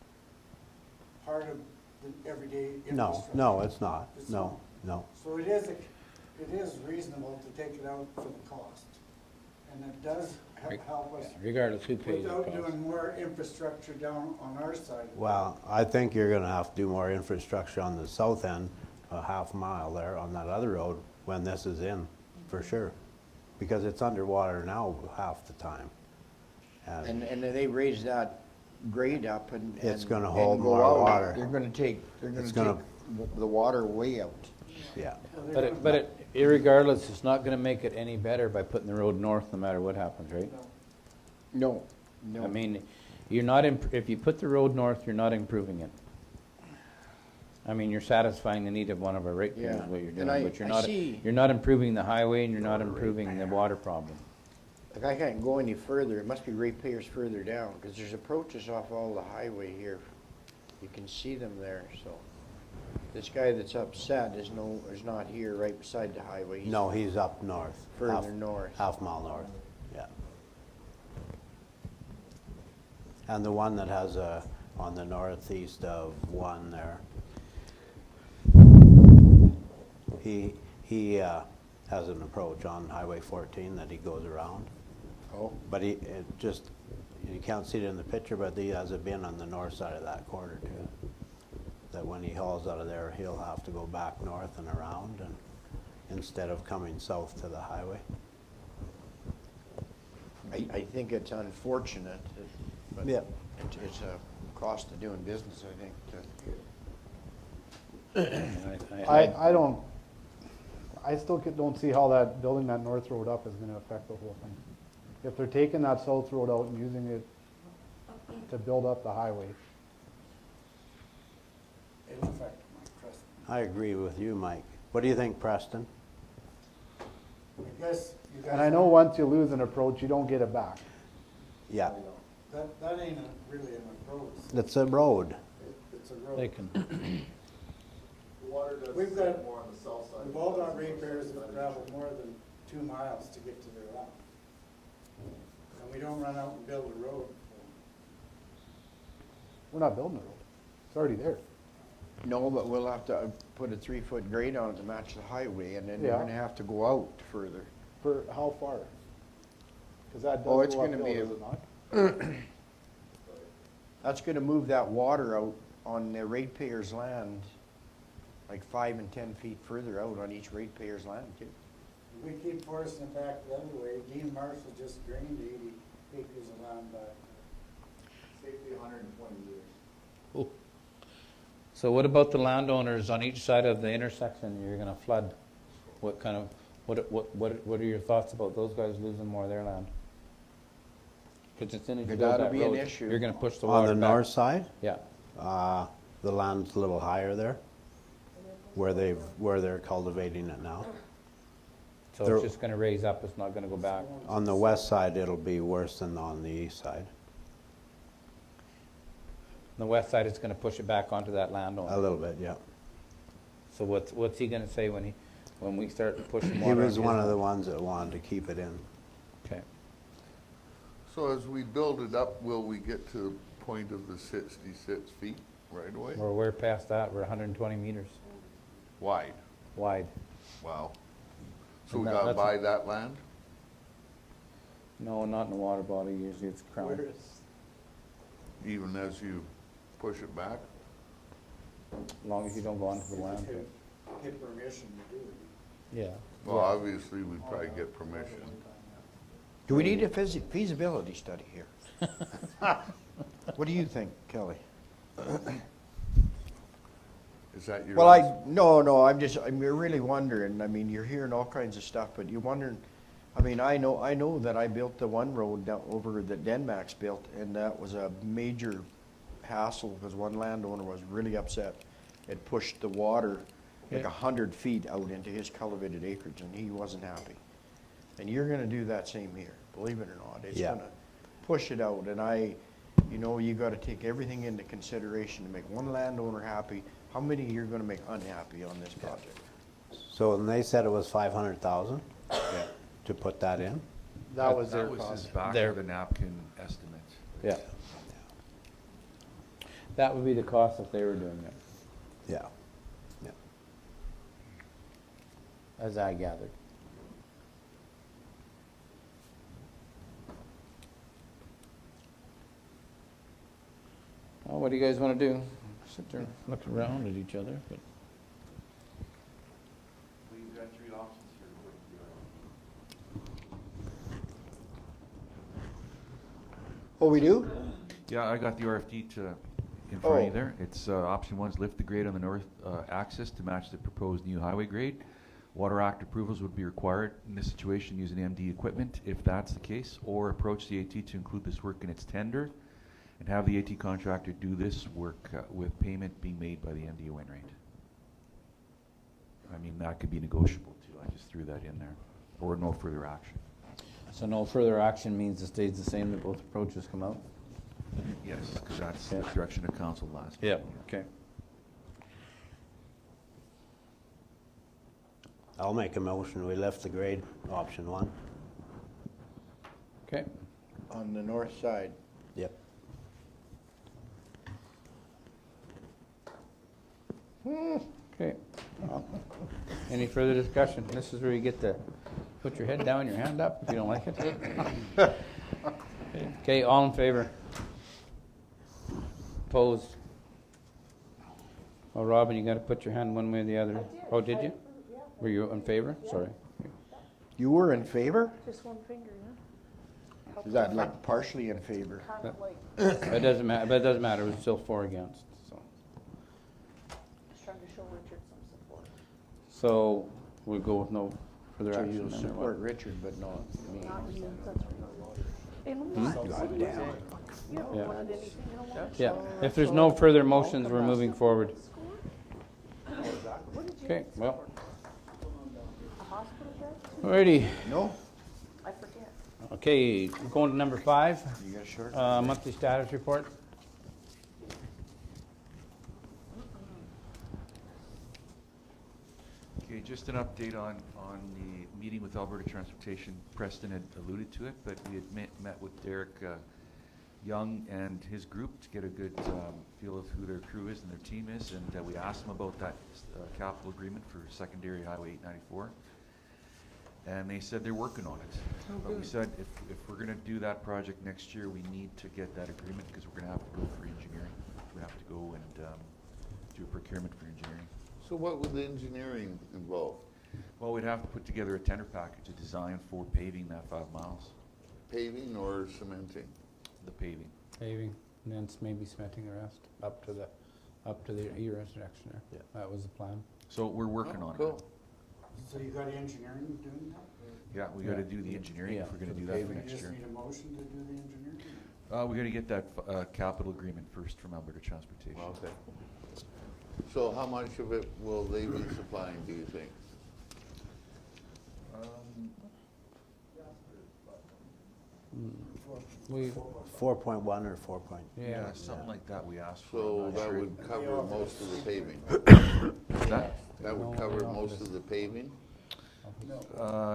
part of the everyday No, infrastructure. no, it's not. It's No, no. So it is reasonable to take it out for the cost. And it does help us Regardless who pays the without cost. doing more infrastructure down on our side. Well, I think you're gonna have to do more infrastructure on the south end, a half mile there on that other road when this is in, for sure. Because it's underwater now half the time. And they raise that grade up and. It's and- gonna and hold go more out. water. They're gonna take It's gonna- the water way out. Yeah. But irregardless, it's not gonna make it any better by putting the road north no matter what happens, right? No, I mean, you're not, if you put the road north, you're not improving it. I mean, you're satisfying the need of one of our ratepayers, Yeah. what you're And doing, I- but I see- you're not improving the highway and you're not improving the water problem. Like, I can't go any further, it must be ratepayers further down, because there's approaches off all the highway here. You can see them there, so. This guy that's upset is not here right beside the highway. No, he's up north. Further north. Half mile north, yeah. And the one that has on the northeast of one there, he has an approach on Highway 14 that he goes around. Oh. But you can't see it in the picture, but he has a bin on the north side of that corner too. That when he hauls out of there, he'll have to go back north and around, and instead of coming south to the highway. I think it's unfortunate, but Yeah. it's a cost of doing business, I think, I still don't see how that, building that north road up is gonna affect the whole thing. If they're taking that south road out and using it to build up the highway. It'll affect my Preston. I agree with you, Mike. What do you think, Preston? I guess you guys. And I know once you lose an approach, you don't get it back. Yeah, That ain't really an approach. it's a road. It's a road. They can, The water does We've sit got- more on the south side. We've all got ratepayers that travel more than 2 miles to get to their lot. And we don't run out and build a road. We're not building a road. It's already there. No, but we'll have to put a 3-foot grade on it to match the highway, and then we're Yeah. gonna have to go out further. For how far? Because that Oh, does it's go gonna uphill, be does it not? That's gonna move that water out on the ratepayers' land, like 5 and 10 feet further out on each ratepayer's land, too. If we keep forcing it back the other way, Dean Marshall just drained 80 acres of land back. Safety 120 years. so what about the landowners on each side of the intersection you're gonna flood? What kind of, what are your thoughts about those guys losing more of their land? Because as soon as you build That'll that be an road, issue. you're gonna push the On water the back. north side, Yeah, the land's a little higher there, where they're cultivating it now. so There- it's just gonna raise up, it's not gonna go back. On the west side, it'll be worse than on the east side, On the west side, it's gonna push it back onto that a landowner. little bit, yeah. So what's he gonna say when we start pushing He water? was on one his of the land? ones that wanted to keep it in. Okay. So as we build it up, will we get to the point of the 66 feet right away? Well, we're past that, we're 120 meters Wide, wide. wow. So And we that- gotta that's- buy that land? No, not in the water body, usually it's crown. Where is, Even as you push it back? As long as you don't go onto the land. if get permission to do it. Yeah. Well, obviously, we'd probably get permission. Do we need a feasibility study here? What do you think, Kelly? Is that your? Well, I'm really wondering, I mean, you're hearing all kinds of stuff, but you're wondering, I mean, I know that I built the one road down over that Denmax built, and that was a major hassle, because one landowner was really upset. It pushed the water like Yeah. 100 feet out into his cultivated acreage, and he wasn't happy. And you're gonna do that same here, believe it or not. It's Yeah. gonna push it out, and you gotta take everything into consideration to make one landowner happy. How many you're gonna make unhappy on this project? So, and they said it was 500,000 to put that in? That was their That was his cost. back There. of the napkin estimate. Yeah. That would be the cost if they were doing it, Yeah. Yeah. as I gathered. Well, what do you guys want to do? Sit there and look around at each other, but We've got 3 options here. Oh, we do? Yeah, I got the RFD in front of you Oh. there. It's option 1 is lift the grade on the north axis to match the proposed new highway grade. Water Act approvals would be required in this situation using MD equipment if that's the case, or approach the AT to include this work in its tender. and have the AT contractor do this work with payment being made by the MD Wainwright. I mean, that could be negotiable too. I just threw that in there. Or no further action. So no further action means it stays the same, that both approaches come out? Yes, because that's the direction of council last. Yep, okay. I'll make a motion, we left the grade option 1. Okay. On the north side. Yep. Okay. Any further discussion? This is where you get to put your head down, your hand up if you don't like it. Okay, all in favor? Opposed? Oh, Robin, you got to put your hand one way or the other. Oh, did you? Were you in favor? Sorry. You were in favor? Just one finger, yeah? Is that like partially in favor? Kind of like, It doesn't matter, but it doesn't matter. It was still 4 against, so. just trying to show Richard some support. So we'll go with no further So action. you'll then, or support what? Richard, but not me. Not you, that's right. In what? God damn. You don't Yeah. want anything in a watch. Yeah, if there's no further motions, we're moving forward. What did you? Okay, well, A hospital bed? alrighty. No? I forget. Okay, going to number 5, You got a short? monthly status report. Okay, just an update on the meeting with Alberta Transportation. Preston had alluded to it, but we had met with Derek Young and his group to get a good feel of who their crew is and their team is, and we asked them about that capital agreement for secondary Highway 894. And they said they're working on it. But we said if we're going to do that project next year, we need to get that agreement because we're going to have to go for engineering. We're going to have to go and do a procurement for engineering. So what would the engineering involve? Well, we'd have to put together a tender package to design for paving that 5 miles, Paving or cementing? the paving. Paving, and then maybe cementing the rest up to the intersection there. Yeah. That was the plan. So we're working on it. Cool. So you got engineering doing that? Yeah, we got to do the engineering if we're going to do that for next year. a motion to do the engineering? We got to get that capital agreement first from Alberta Transportation. Okay. So how much of it will they be supplying, do you think? We, 4.1 or 4 point. Yeah, something like that we asked for. So I'm not that sure. would cover most of the paving? That? That would No, cover no, most this- of the paving?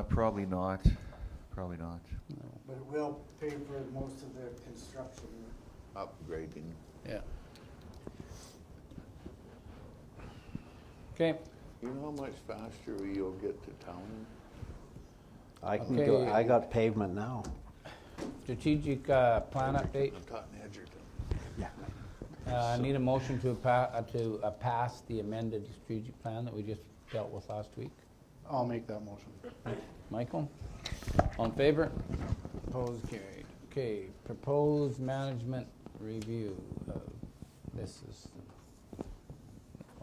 Probably not. Probably not. But it will pay for most of the construction. Upgrading. yeah. Okay, You know how much faster you'll get to town? I can go, Okay. I got pavement now. strategic plan update. I'm talking Edgerton. Yeah. Need a motion to pass the amended strategic plan that we just dealt with last week. I'll make that motion. Michael? All in favor? Opposed, carried. Okay, proposed management review. This is,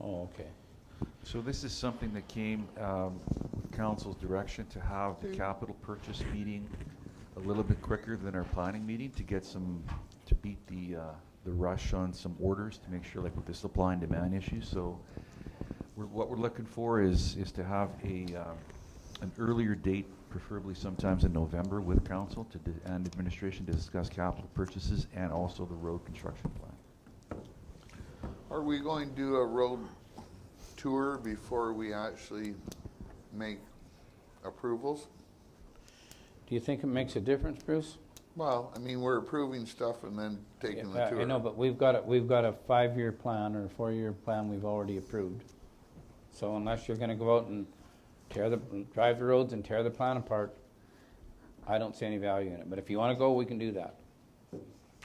oh, okay. So this is something that came with council's direction to have the capital purchase meeting a little bit quicker than our planning meeting to get to beat the rush on some orders to make sure, like with the supply and demand issues. So what we're looking for is to have an earlier date, preferably sometimes in November, with council and administration to discuss capital purchases and also the road construction plan. Are we going to do a road tour before we actually make approvals? Do you think it makes a difference, Bruce? Well, I mean, we're approving stuff and then taking the tour. I know, but we've got a 5-year plan or a 4-year plan we've already approved. So unless you're gonna go out and drive the roads and tear the plan apart, I don't see any value in it. But if you wanna go, we can do that.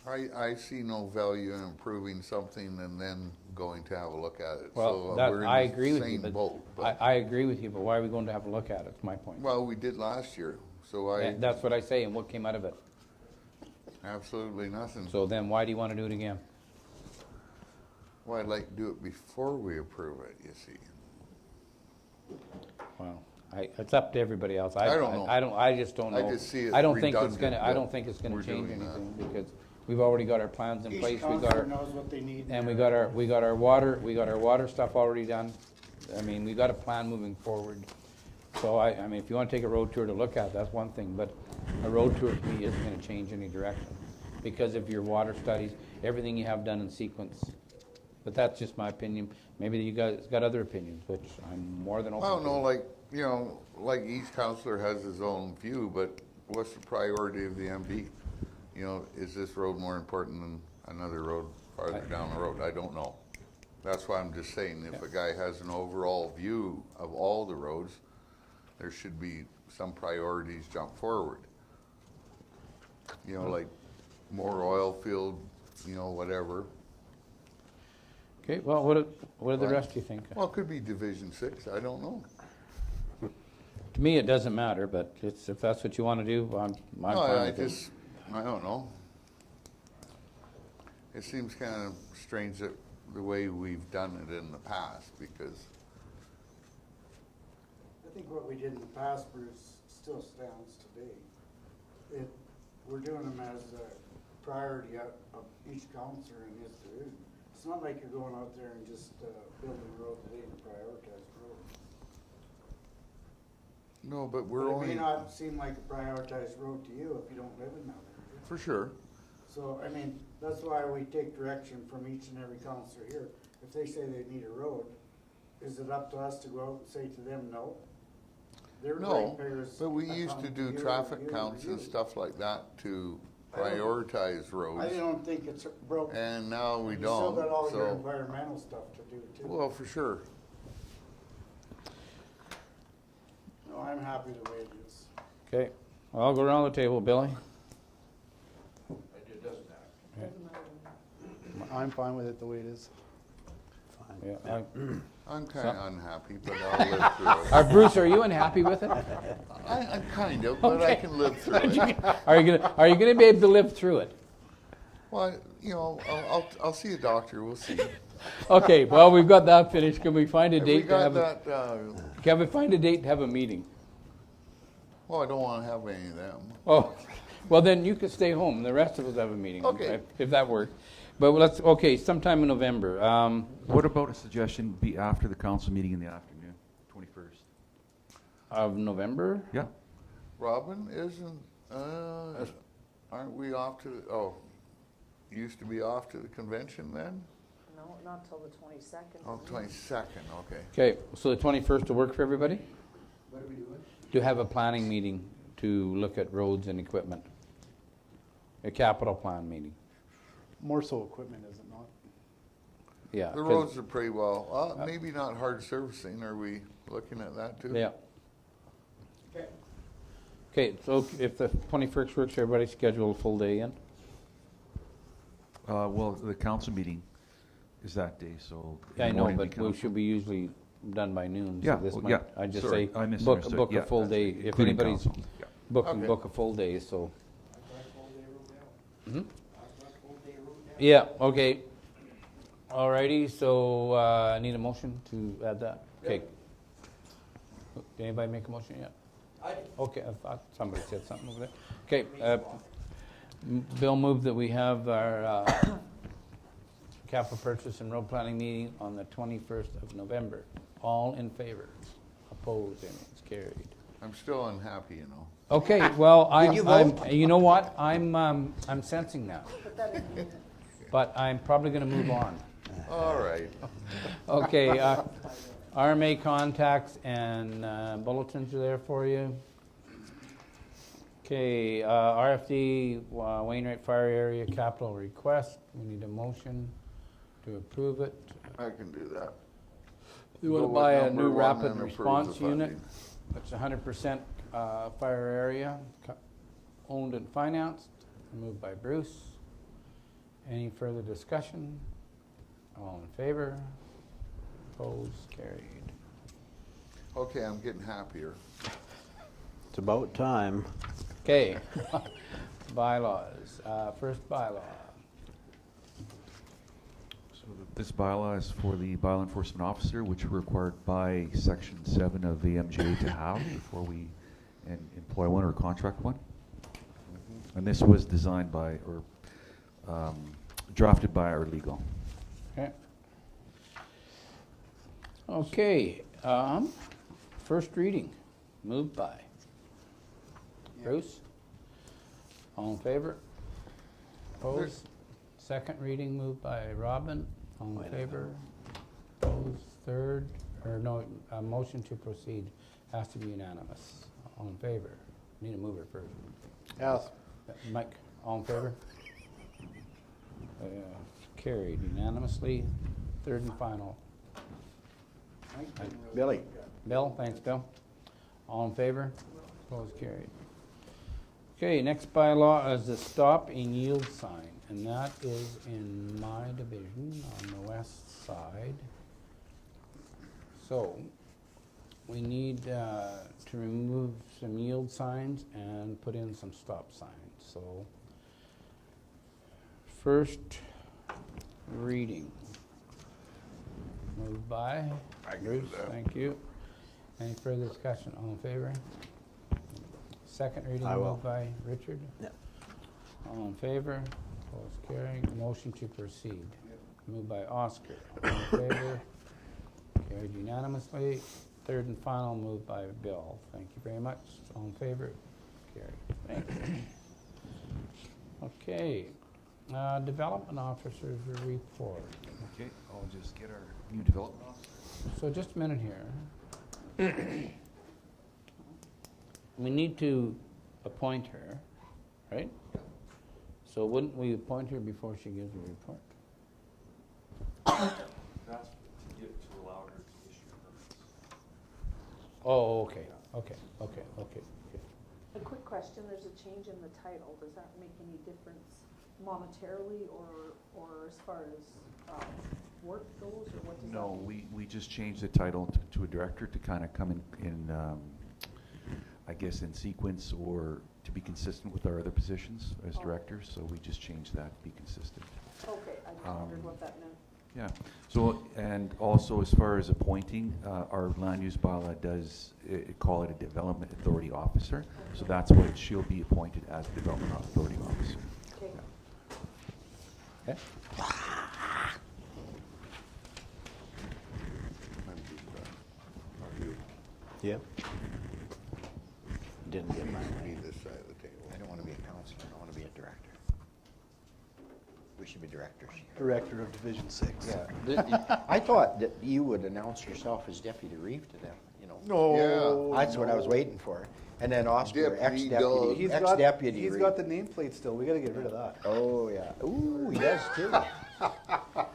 I see no value in improving something and then going to have a look at it. Well, So we're in I the agree with you, same boat, but- I agree with you, but why are we going to have a look at it, is my point. Well, we did last year, so And that's what I say, and what came out of it. absolutely nothing. So then why do you wanna do it again? Well, I'd like to do it before we approve it, you see. Well, it's up to everybody else. I don't know. I just don't know. I just see it I don't think it's gonna, redundant I don't think it's that gonna we're change doing that. anything, because we've already got our plans in place. Each We got counselor our, knows what they need. and we got our water stuff already done. I mean, we got a plan moving forward. So I mean, if you want to take a road tour to look at, that's one thing, but a road tour to me isn't going to change any direction because of your water studies, everything you have done in sequence. But that's just my opinion. Maybe you guys got other opinions, which I'm more than open I to. don't know, like, you know, like each counselor has his own view, but what's the priority of the MP? You know, is this road more important than another road farther down the road? I don't know. That's why I'm just saying, if a guy has an overall view of all the roads, there should be some priorities jump forward. You know, like more oil field, you know, whatever. Okay, well, what do the rest of you think? Well, it could be Division 6, I don't know. To me, it doesn't matter, but it's, if that's what you want to do, I'm fine with it. I don't know. It seems kind of strange that the way we've done it in the past, because I think what we did in the past, Bruce, still stands today. We're doing them as a priority of each counselor in his division. It's not like you're going out there and just building a road that ain't a prioritized road. no, but we're But it only may not seem like a prioritized road to you if you don't live in that area. for sure. So, I mean, that's why we take direction from each and every counselor here. If they say they need a road, is it up to us to go out and say to them, no? They're No, ratepayers but we used to do account traffic you, counts and you. stuff like that to I don't- prioritize I roads, don't think it's broke. and now we You still don't, got all your so, environmental stuff to do too. well, for sure. No, I'm happy the way it is. Okay, well, I'll go around the table. Billy? I'm fine with it the way it is. Yeah, I'm kind of unhappy, but I'll live through it. Bruce, are you unhappy with it? I'm kind of, but I can live through it. Are you gonna be able to live through it? Well, you know, I'll see a doctor, we'll see. Okay, well, we've got that finished. Can we find a Have we date to got have that, can we find a date to have a meeting? well, I don't want to have any of them. Oh, well, then you can stay home. The rest of us have a meeting. Okay. If that works. But okay, sometime in November. What about a suggestion be after the council meeting in the afternoon, 21st? Of November? Yeah. Robin, aren't we off to, used to be off to the convention then? No, not till the 22nd. Oh, 22nd, okay. Okay, so the 21st will work for everybody? What are we doing? To have a planning meeting to look at roads and equipment. A capital plan meeting. More so equipment, is it not? Yeah. The 'cause- roads are pretty well, maybe not hard servicing, are we looking at that too? Yeah. Okay, so if the 21st works, everybody schedule a full day in? Well, the council meeting is that day, so. in Yeah, I the know, morning but the we council- should be usually done by noon. Yeah, So this well, might, yeah, I just sorry, say, I book misunderstood. a Yeah, full day. that's If including anybody's council, yeah. Okay. book a full day, so. Yeah, okay. Alrighty, so I need a motion to add that. Okay. Did anybody make a motion yet? Okay, I thought somebody said something over there. Okay, Bill moved that we have our capital purchase and road planning meeting on the 21st of November. All in favor? Opposed? And it's carried. I'm still unhappy, you know. Okay, well, you you know what? I'm sensing that. Put that in the minute. But I'm probably going to move on. All right. Okay, RMA contacts and bulletins are there for you. Okay, RFD Wainwright Fire Area Capital Request. We need a motion to approve it. I can do that. You want Go to with buy a number new one rapid and approve response the unit. funding. That's 100% fire area, owned and financed, moved by Bruce. Any further discussion? All in favor? Opposed? Carried. Okay, I'm getting happier. It's about time. Okay, bylaws. First bylaw. So this bylaw is for the bylaw enforcement officer, which we're required by Section 7 of the MJ to have before we employ one or contract one. And this was designed by, or drafted by our legal. Okay. Okay, first reading, moved by Bruce. All in favor? Opposed? Second reading, moved by Robin. All in favor? Opposed? Third, or no, a motion to proceed has to be unanimous. All in favor? Need a mover first. Yes. Mike, all in favor? Carried unanimously. Third and final. Billy? Bill, thanks, Bill. All in favor? Opposed, carried. Okay, next bylaw is the stop and yield sign, and that is in my division on the west side. So, we need to remove some yield signs and put in some stop signs. So, first reading. Moved by Bruce, thank you. Any further discussion? All in favor? Second reading I will. moved by Richard. Yep. All in favor? Opposed, carried. Motion to proceed. Moved by Oscar. All in favor? Carried unanimously. Third and final moved by Bill. Thank you very much. All in favor? Carried. Thank you. Okay. Development officers report. Okay, I'll just get our new development officer. So just a minute here. We need to appoint her, right? So wouldn't we appoint her before she gives a report? That's to allow her to issue permits. Oh, okay. A quick question, there's a change in the title. Does that make any difference monetarily or as far as work goes, or what does that No, mean? we just changed the title to a director to kind of come in I guess in sequence or to be consistent with our other positions as directors, so we just changed that to be consistent. Okay, I just wondered what that meant. Yeah, so, and also as far as appointing, our land use bylaw does call it a development authority officer, so that's what she'll be appointed as development authority officer. Okay. Okay. Yeah. Didn't get mine. Be this side of the table. I don't want to be a counselor, I want to be a director. We should be directors. Director of Division 6. Yeah. I thought that you would announce yourself as Deputy Reeve to them, you know. No. That's what I was waiting for. And then Oscar, Deputy Doug. ex-deputy He's Reeve. got the nameplate still. We got to get rid of that. Oh, yeah. Ooh, he does too.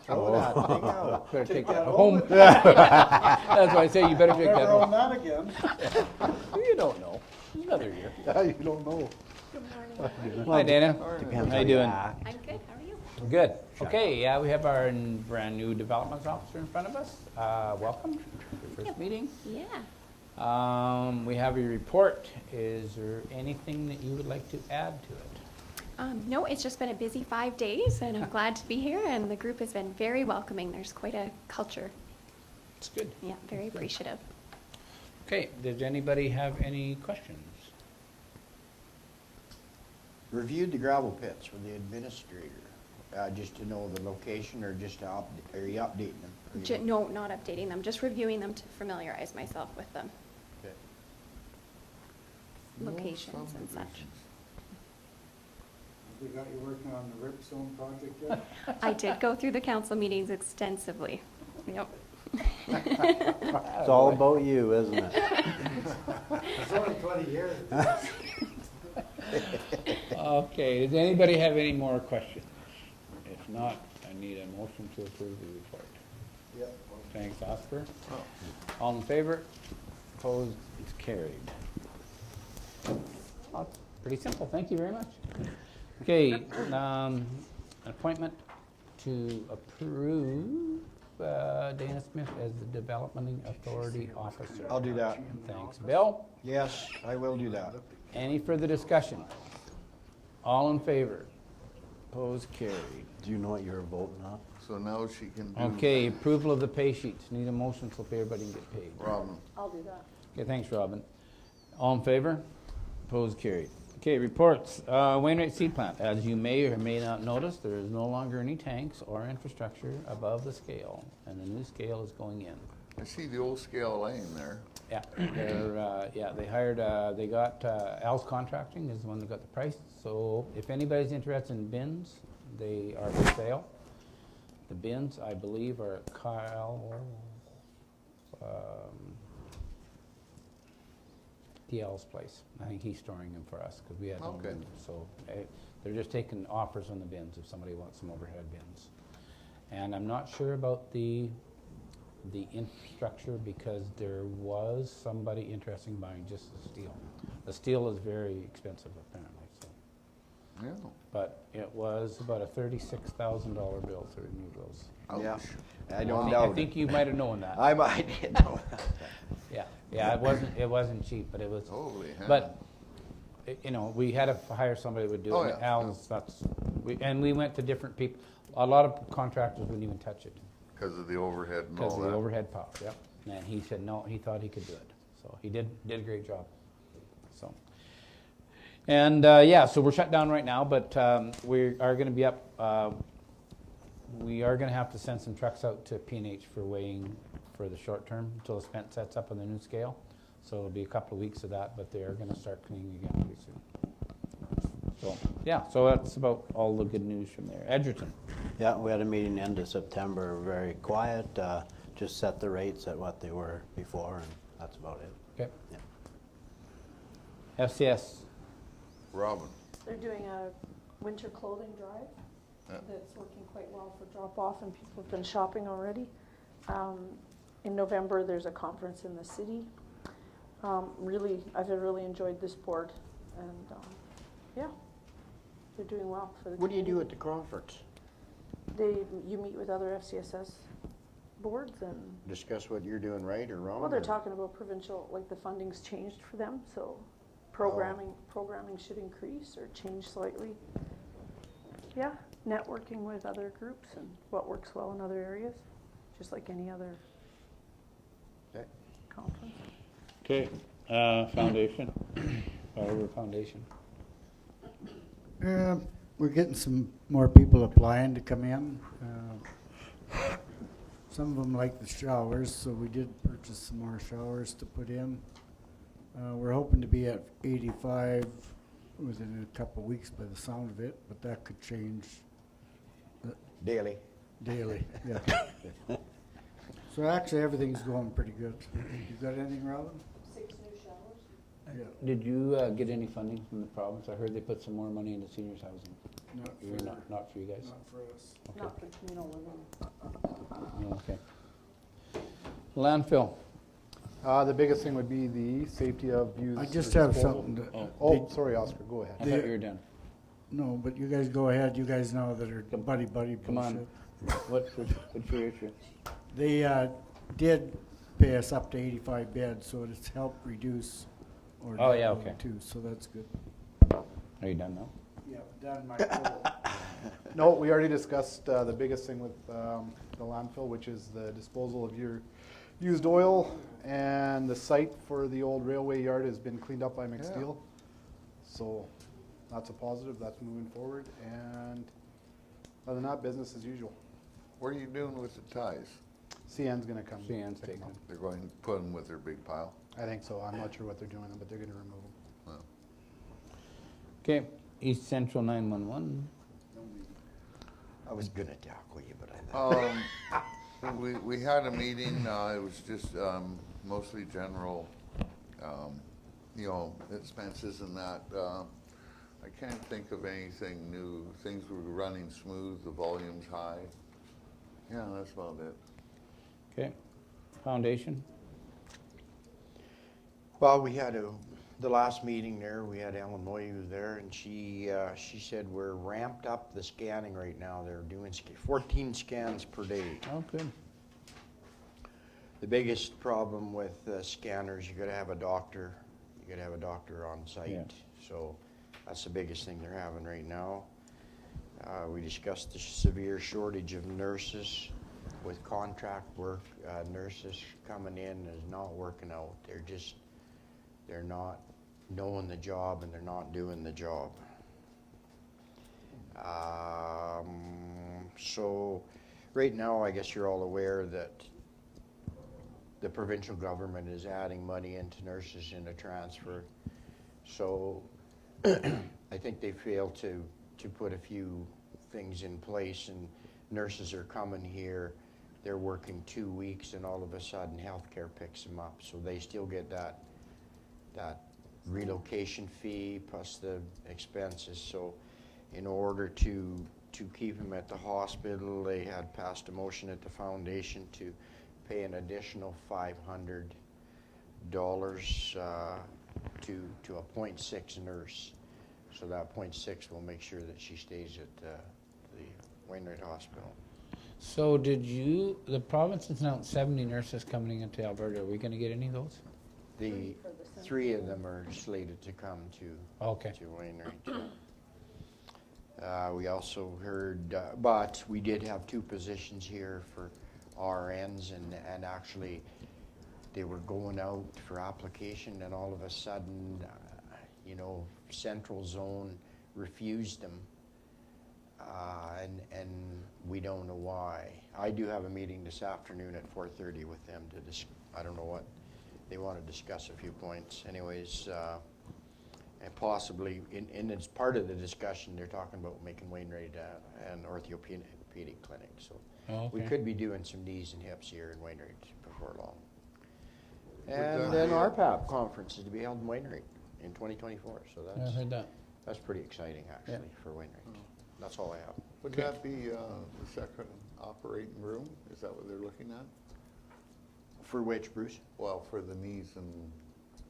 Throw that thing out. Better take that home. That's why I say you better take that Never own home. that again. You don't know. Another year. Yeah, you don't know. Hi, Dana. Depends How you on doing? act. I'm good, how are you? Good. Okay, yeah, we have our brand new development officer in front of us. Welcome to your first meeting. Yeah. We have your report. Is there anything that you would like to add to it? No, it's just been a busy 5 days, and I'm glad to be here, and the group has been very welcoming. There's quite a culture. It's good. Yeah, very appreciative. Okay, does anybody have any questions? Reviewed the gravel pits with the administrator, just to know the location or just to are you updating them? Or you- No, not updating them, just reviewing them to familiarize myself with them, Okay. locations and such. We got you working on the Rip Zone project yet? I did go through the council meetings extensively. Yep. It's all about you, isn't it? It's only 20 years. Okay, does anybody have any more questions? If not, I need a motion to approve the report. Yep. Thanks, Oscar. All in favor? Opposed? It's carried. Pretty simple, thank you very much. Okay, an appointment to approve Dana Smith as the Development Authority Officer. I'll do that. Thanks, Bill. Yes, I will do that. Any further discussion? All in favor? Opposed? Carried. Do you know what you're voting on? So now she can do. Okay, approval of the pay sheets. Need a motion so everybody can get paid. Robin. I'll do that. Okay, thanks, Robin. All in favor? Opposed? Carried. Okay, reports. Wainwright Seed Plant. As you may or may not notice, there is no longer any tanks or infrastructure above the scale, and the new scale is going in. I see the old scale laying there. Yeah, they hired, they got, Al's Contracting is the one that got the price. So if anybody's interested in bins, they are for sale. The bins, I believe, are at Kyle, DL's place. I think he's storing them for us because we had no Okay. room. So they're just taking offers on the bins if somebody wants some overhead bins. And I'm not sure about the infrastructure because there was somebody interested in buying just the steel. The steel is very expensive apparently. So. Yeah. But it was about a $36,000 bill to renew those. Yeah, I I don't doubt I think it. you might have known that. I did know that. Yeah, it wasn't cheap, but it was. Holy hell. But you know, we had to hire somebody who would do Oh, it. yeah. Al's, we went to different people. A lot of contractors wouldn't even touch it Because of the overhead and because all of the that. overhead power. Yep. And he said no, he thought he could do it. So he did a great job. So. And so we're shut down right now, but we are going to be up. We are going to have to send some trucks out to P&H for weighing for the short term until the spent sets up on the new scale. So it'll be a couple of weeks of that, but they are going to start cleaning again pretty soon. So so that's about all the good news from there. Edgerton. Yeah, we had a meeting end of September, very quiet, just set the rates at what they were before, and that's about it. Okay. Yeah. FCS. Robin. They're doing a winter clothing drive that's working quite well for drop-off, and people have been shopping already. In November, there's a conference in the city. I've really enjoyed this board, and they're doing well for the What do you do community. at the conference? You meet with other FCSS boards, and Discuss what you're doing right or wrong? well, they're or- talking about provincial, like the funding's changed for them, so programming should increase or change slightly. Yeah, networking with other groups and what works well in other areas, just like any other Okay. conference. Okay. Foundation. Oliver Foundation. We're getting some more people applying to come in. Some of them like the showers, so we did purchase some more showers to put in. We're hoping to be at 85 within a couple of weeks by the sound of it, but that could change Daily. daily, yeah. So actually, everything's going pretty good. You got anything, Robin? 6 new showers? Yeah. Did you get any funding from the province? I heard they put some more money into seniors housing. Not for you guys? Not for us. Okay. Not for communal living. Okay. Landfill. The biggest thing would be the safety of used. I just have disposal. something to. Oh, sorry, Oscar, go ahead. I thought you were done. No, but you guys go ahead. You guys know that are buddy Come on. bullshit. What's your issue? They did pay us up to 85 beds, so it's helped reduce. Oh, yeah, okay. Too, so that's good. Are you done now? Yeah, done my goal. No, we already discussed the biggest thing with the landfill, which is the disposal of your used oil, and the site for the old railway yard has been cleaned up by McSteel. So that's a positive, that's moving forward, and other than that, business as usual. What are you doing with the ties? CN's gonna come. CN's pick taking them up. They're going to put them with their big pile? I think so, I'm not sure what they're doing, but they're gonna remove them. Well, Okay. East Central 911. I was gonna tackle you, but I thought. we had a meeting, it was just mostly general, expenses and that. I can't think of anything new. Things were running smooth, the volume's high. Yeah, that's about it. Okay. Foundation. Well, we had the last meeting there, we had Ellen Moy who was there, and she said we're ramped up the scanning right now. They're doing 14 scans per day. Oh, good. The biggest problem with scanners, you gotta have a doctor. You gotta have a doctor on site. Yeah. So that's the biggest thing they're having right now. We discussed the severe shortage of nurses with contract work. Nurses coming in is not working out. They're not knowing the job and they're not doing the job. So right now, I guess you're all aware that the provincial government is adding money into nurses in a transfer. So I think they failed to put a few things in place, and nurses are coming here, they're working 2 weeks, and all of a sudden healthcare picks them up. So they still get that relocation fee plus the expenses. So in order to keep them at the hospital, they had passed a motion at the foundation to pay an additional $500 to a .6 nurse. So that .6 will make sure that she stays at the Wainwright Hospital. So the province has announced 70 nurses coming into Alberta. Are we going to get any of those? The three of them are slated to come to Wainwright. We also heard, but we did have 2 positions here for RNs, and actually they were going out for application, and all of a sudden, Central Zone refused them, and we don't know why. I do have a meeting this afternoon at 4:30 with them I don't know what, they want to discuss a few points. Anyways, and possibly, as part of the discussion, they're talking about making Wainwright an orthopedic clinic. So we could be doing some knees and hips here in Wainwright before long. And then RPAP conference is to be held in Wainwright in 2024. So I heard that. that's pretty exciting, actually, for Wainwright. That's all I have. Would that be the second operating room? Is that what they're looking at? For which, Bruce? Well, for the knees and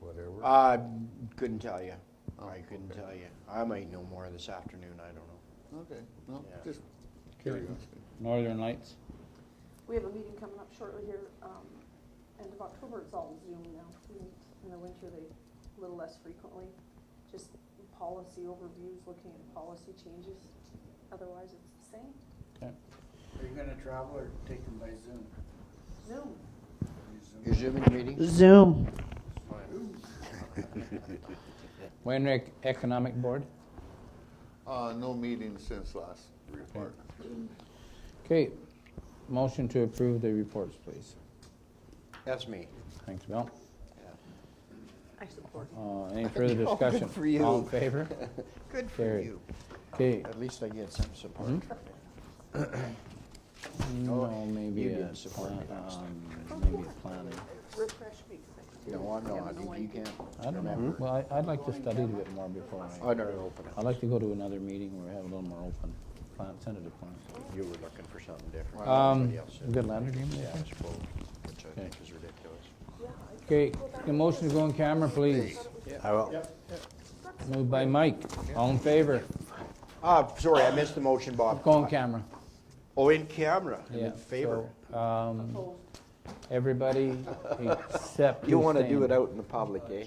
whatever. I couldn't tell you. I couldn't tell you. I might know more this afternoon. I don't know. Okay, no, Yeah. just curiosity. Northern Lights? We have a meeting coming up shortly here, end of October. It's all Zoom now. We meet in the winter, a little less frequently. Just policy overviews, looking at policy changes. Otherwise, it's the same. Okay. Are you gonna travel or take them by Zoom? Zoom. You're Zooming meetings? Zoom. Wainwright Economic Board? No meeting since last report. Okay. Motion to approve the reports, please. That's me. Thanks, Bill. I support. Any further discussion? Good for you. All in favor? Good for Carried. you. Okay. At least I get some support. No, maybe you a didn't support me last time. maybe a planning. Refresh me. No, I'm not. You can't. I don't know. Remember? Well, I'd like to study it a bit more before I don't open it. I'd like to go to another meeting where we have a little more open tentative plan. You were looking for something different. Somebody else did. Good land agreement? Yeah, I suppose, which I think is ridiculous. Okay, the motion to go in camera, please. I will. Moved by Mike. All in favor? Sorry, I missed the motion, Bob. Go on camera. Oh, in camera, Yeah. in favor. So, everybody except You who's want to do staying. it out in the public, eh?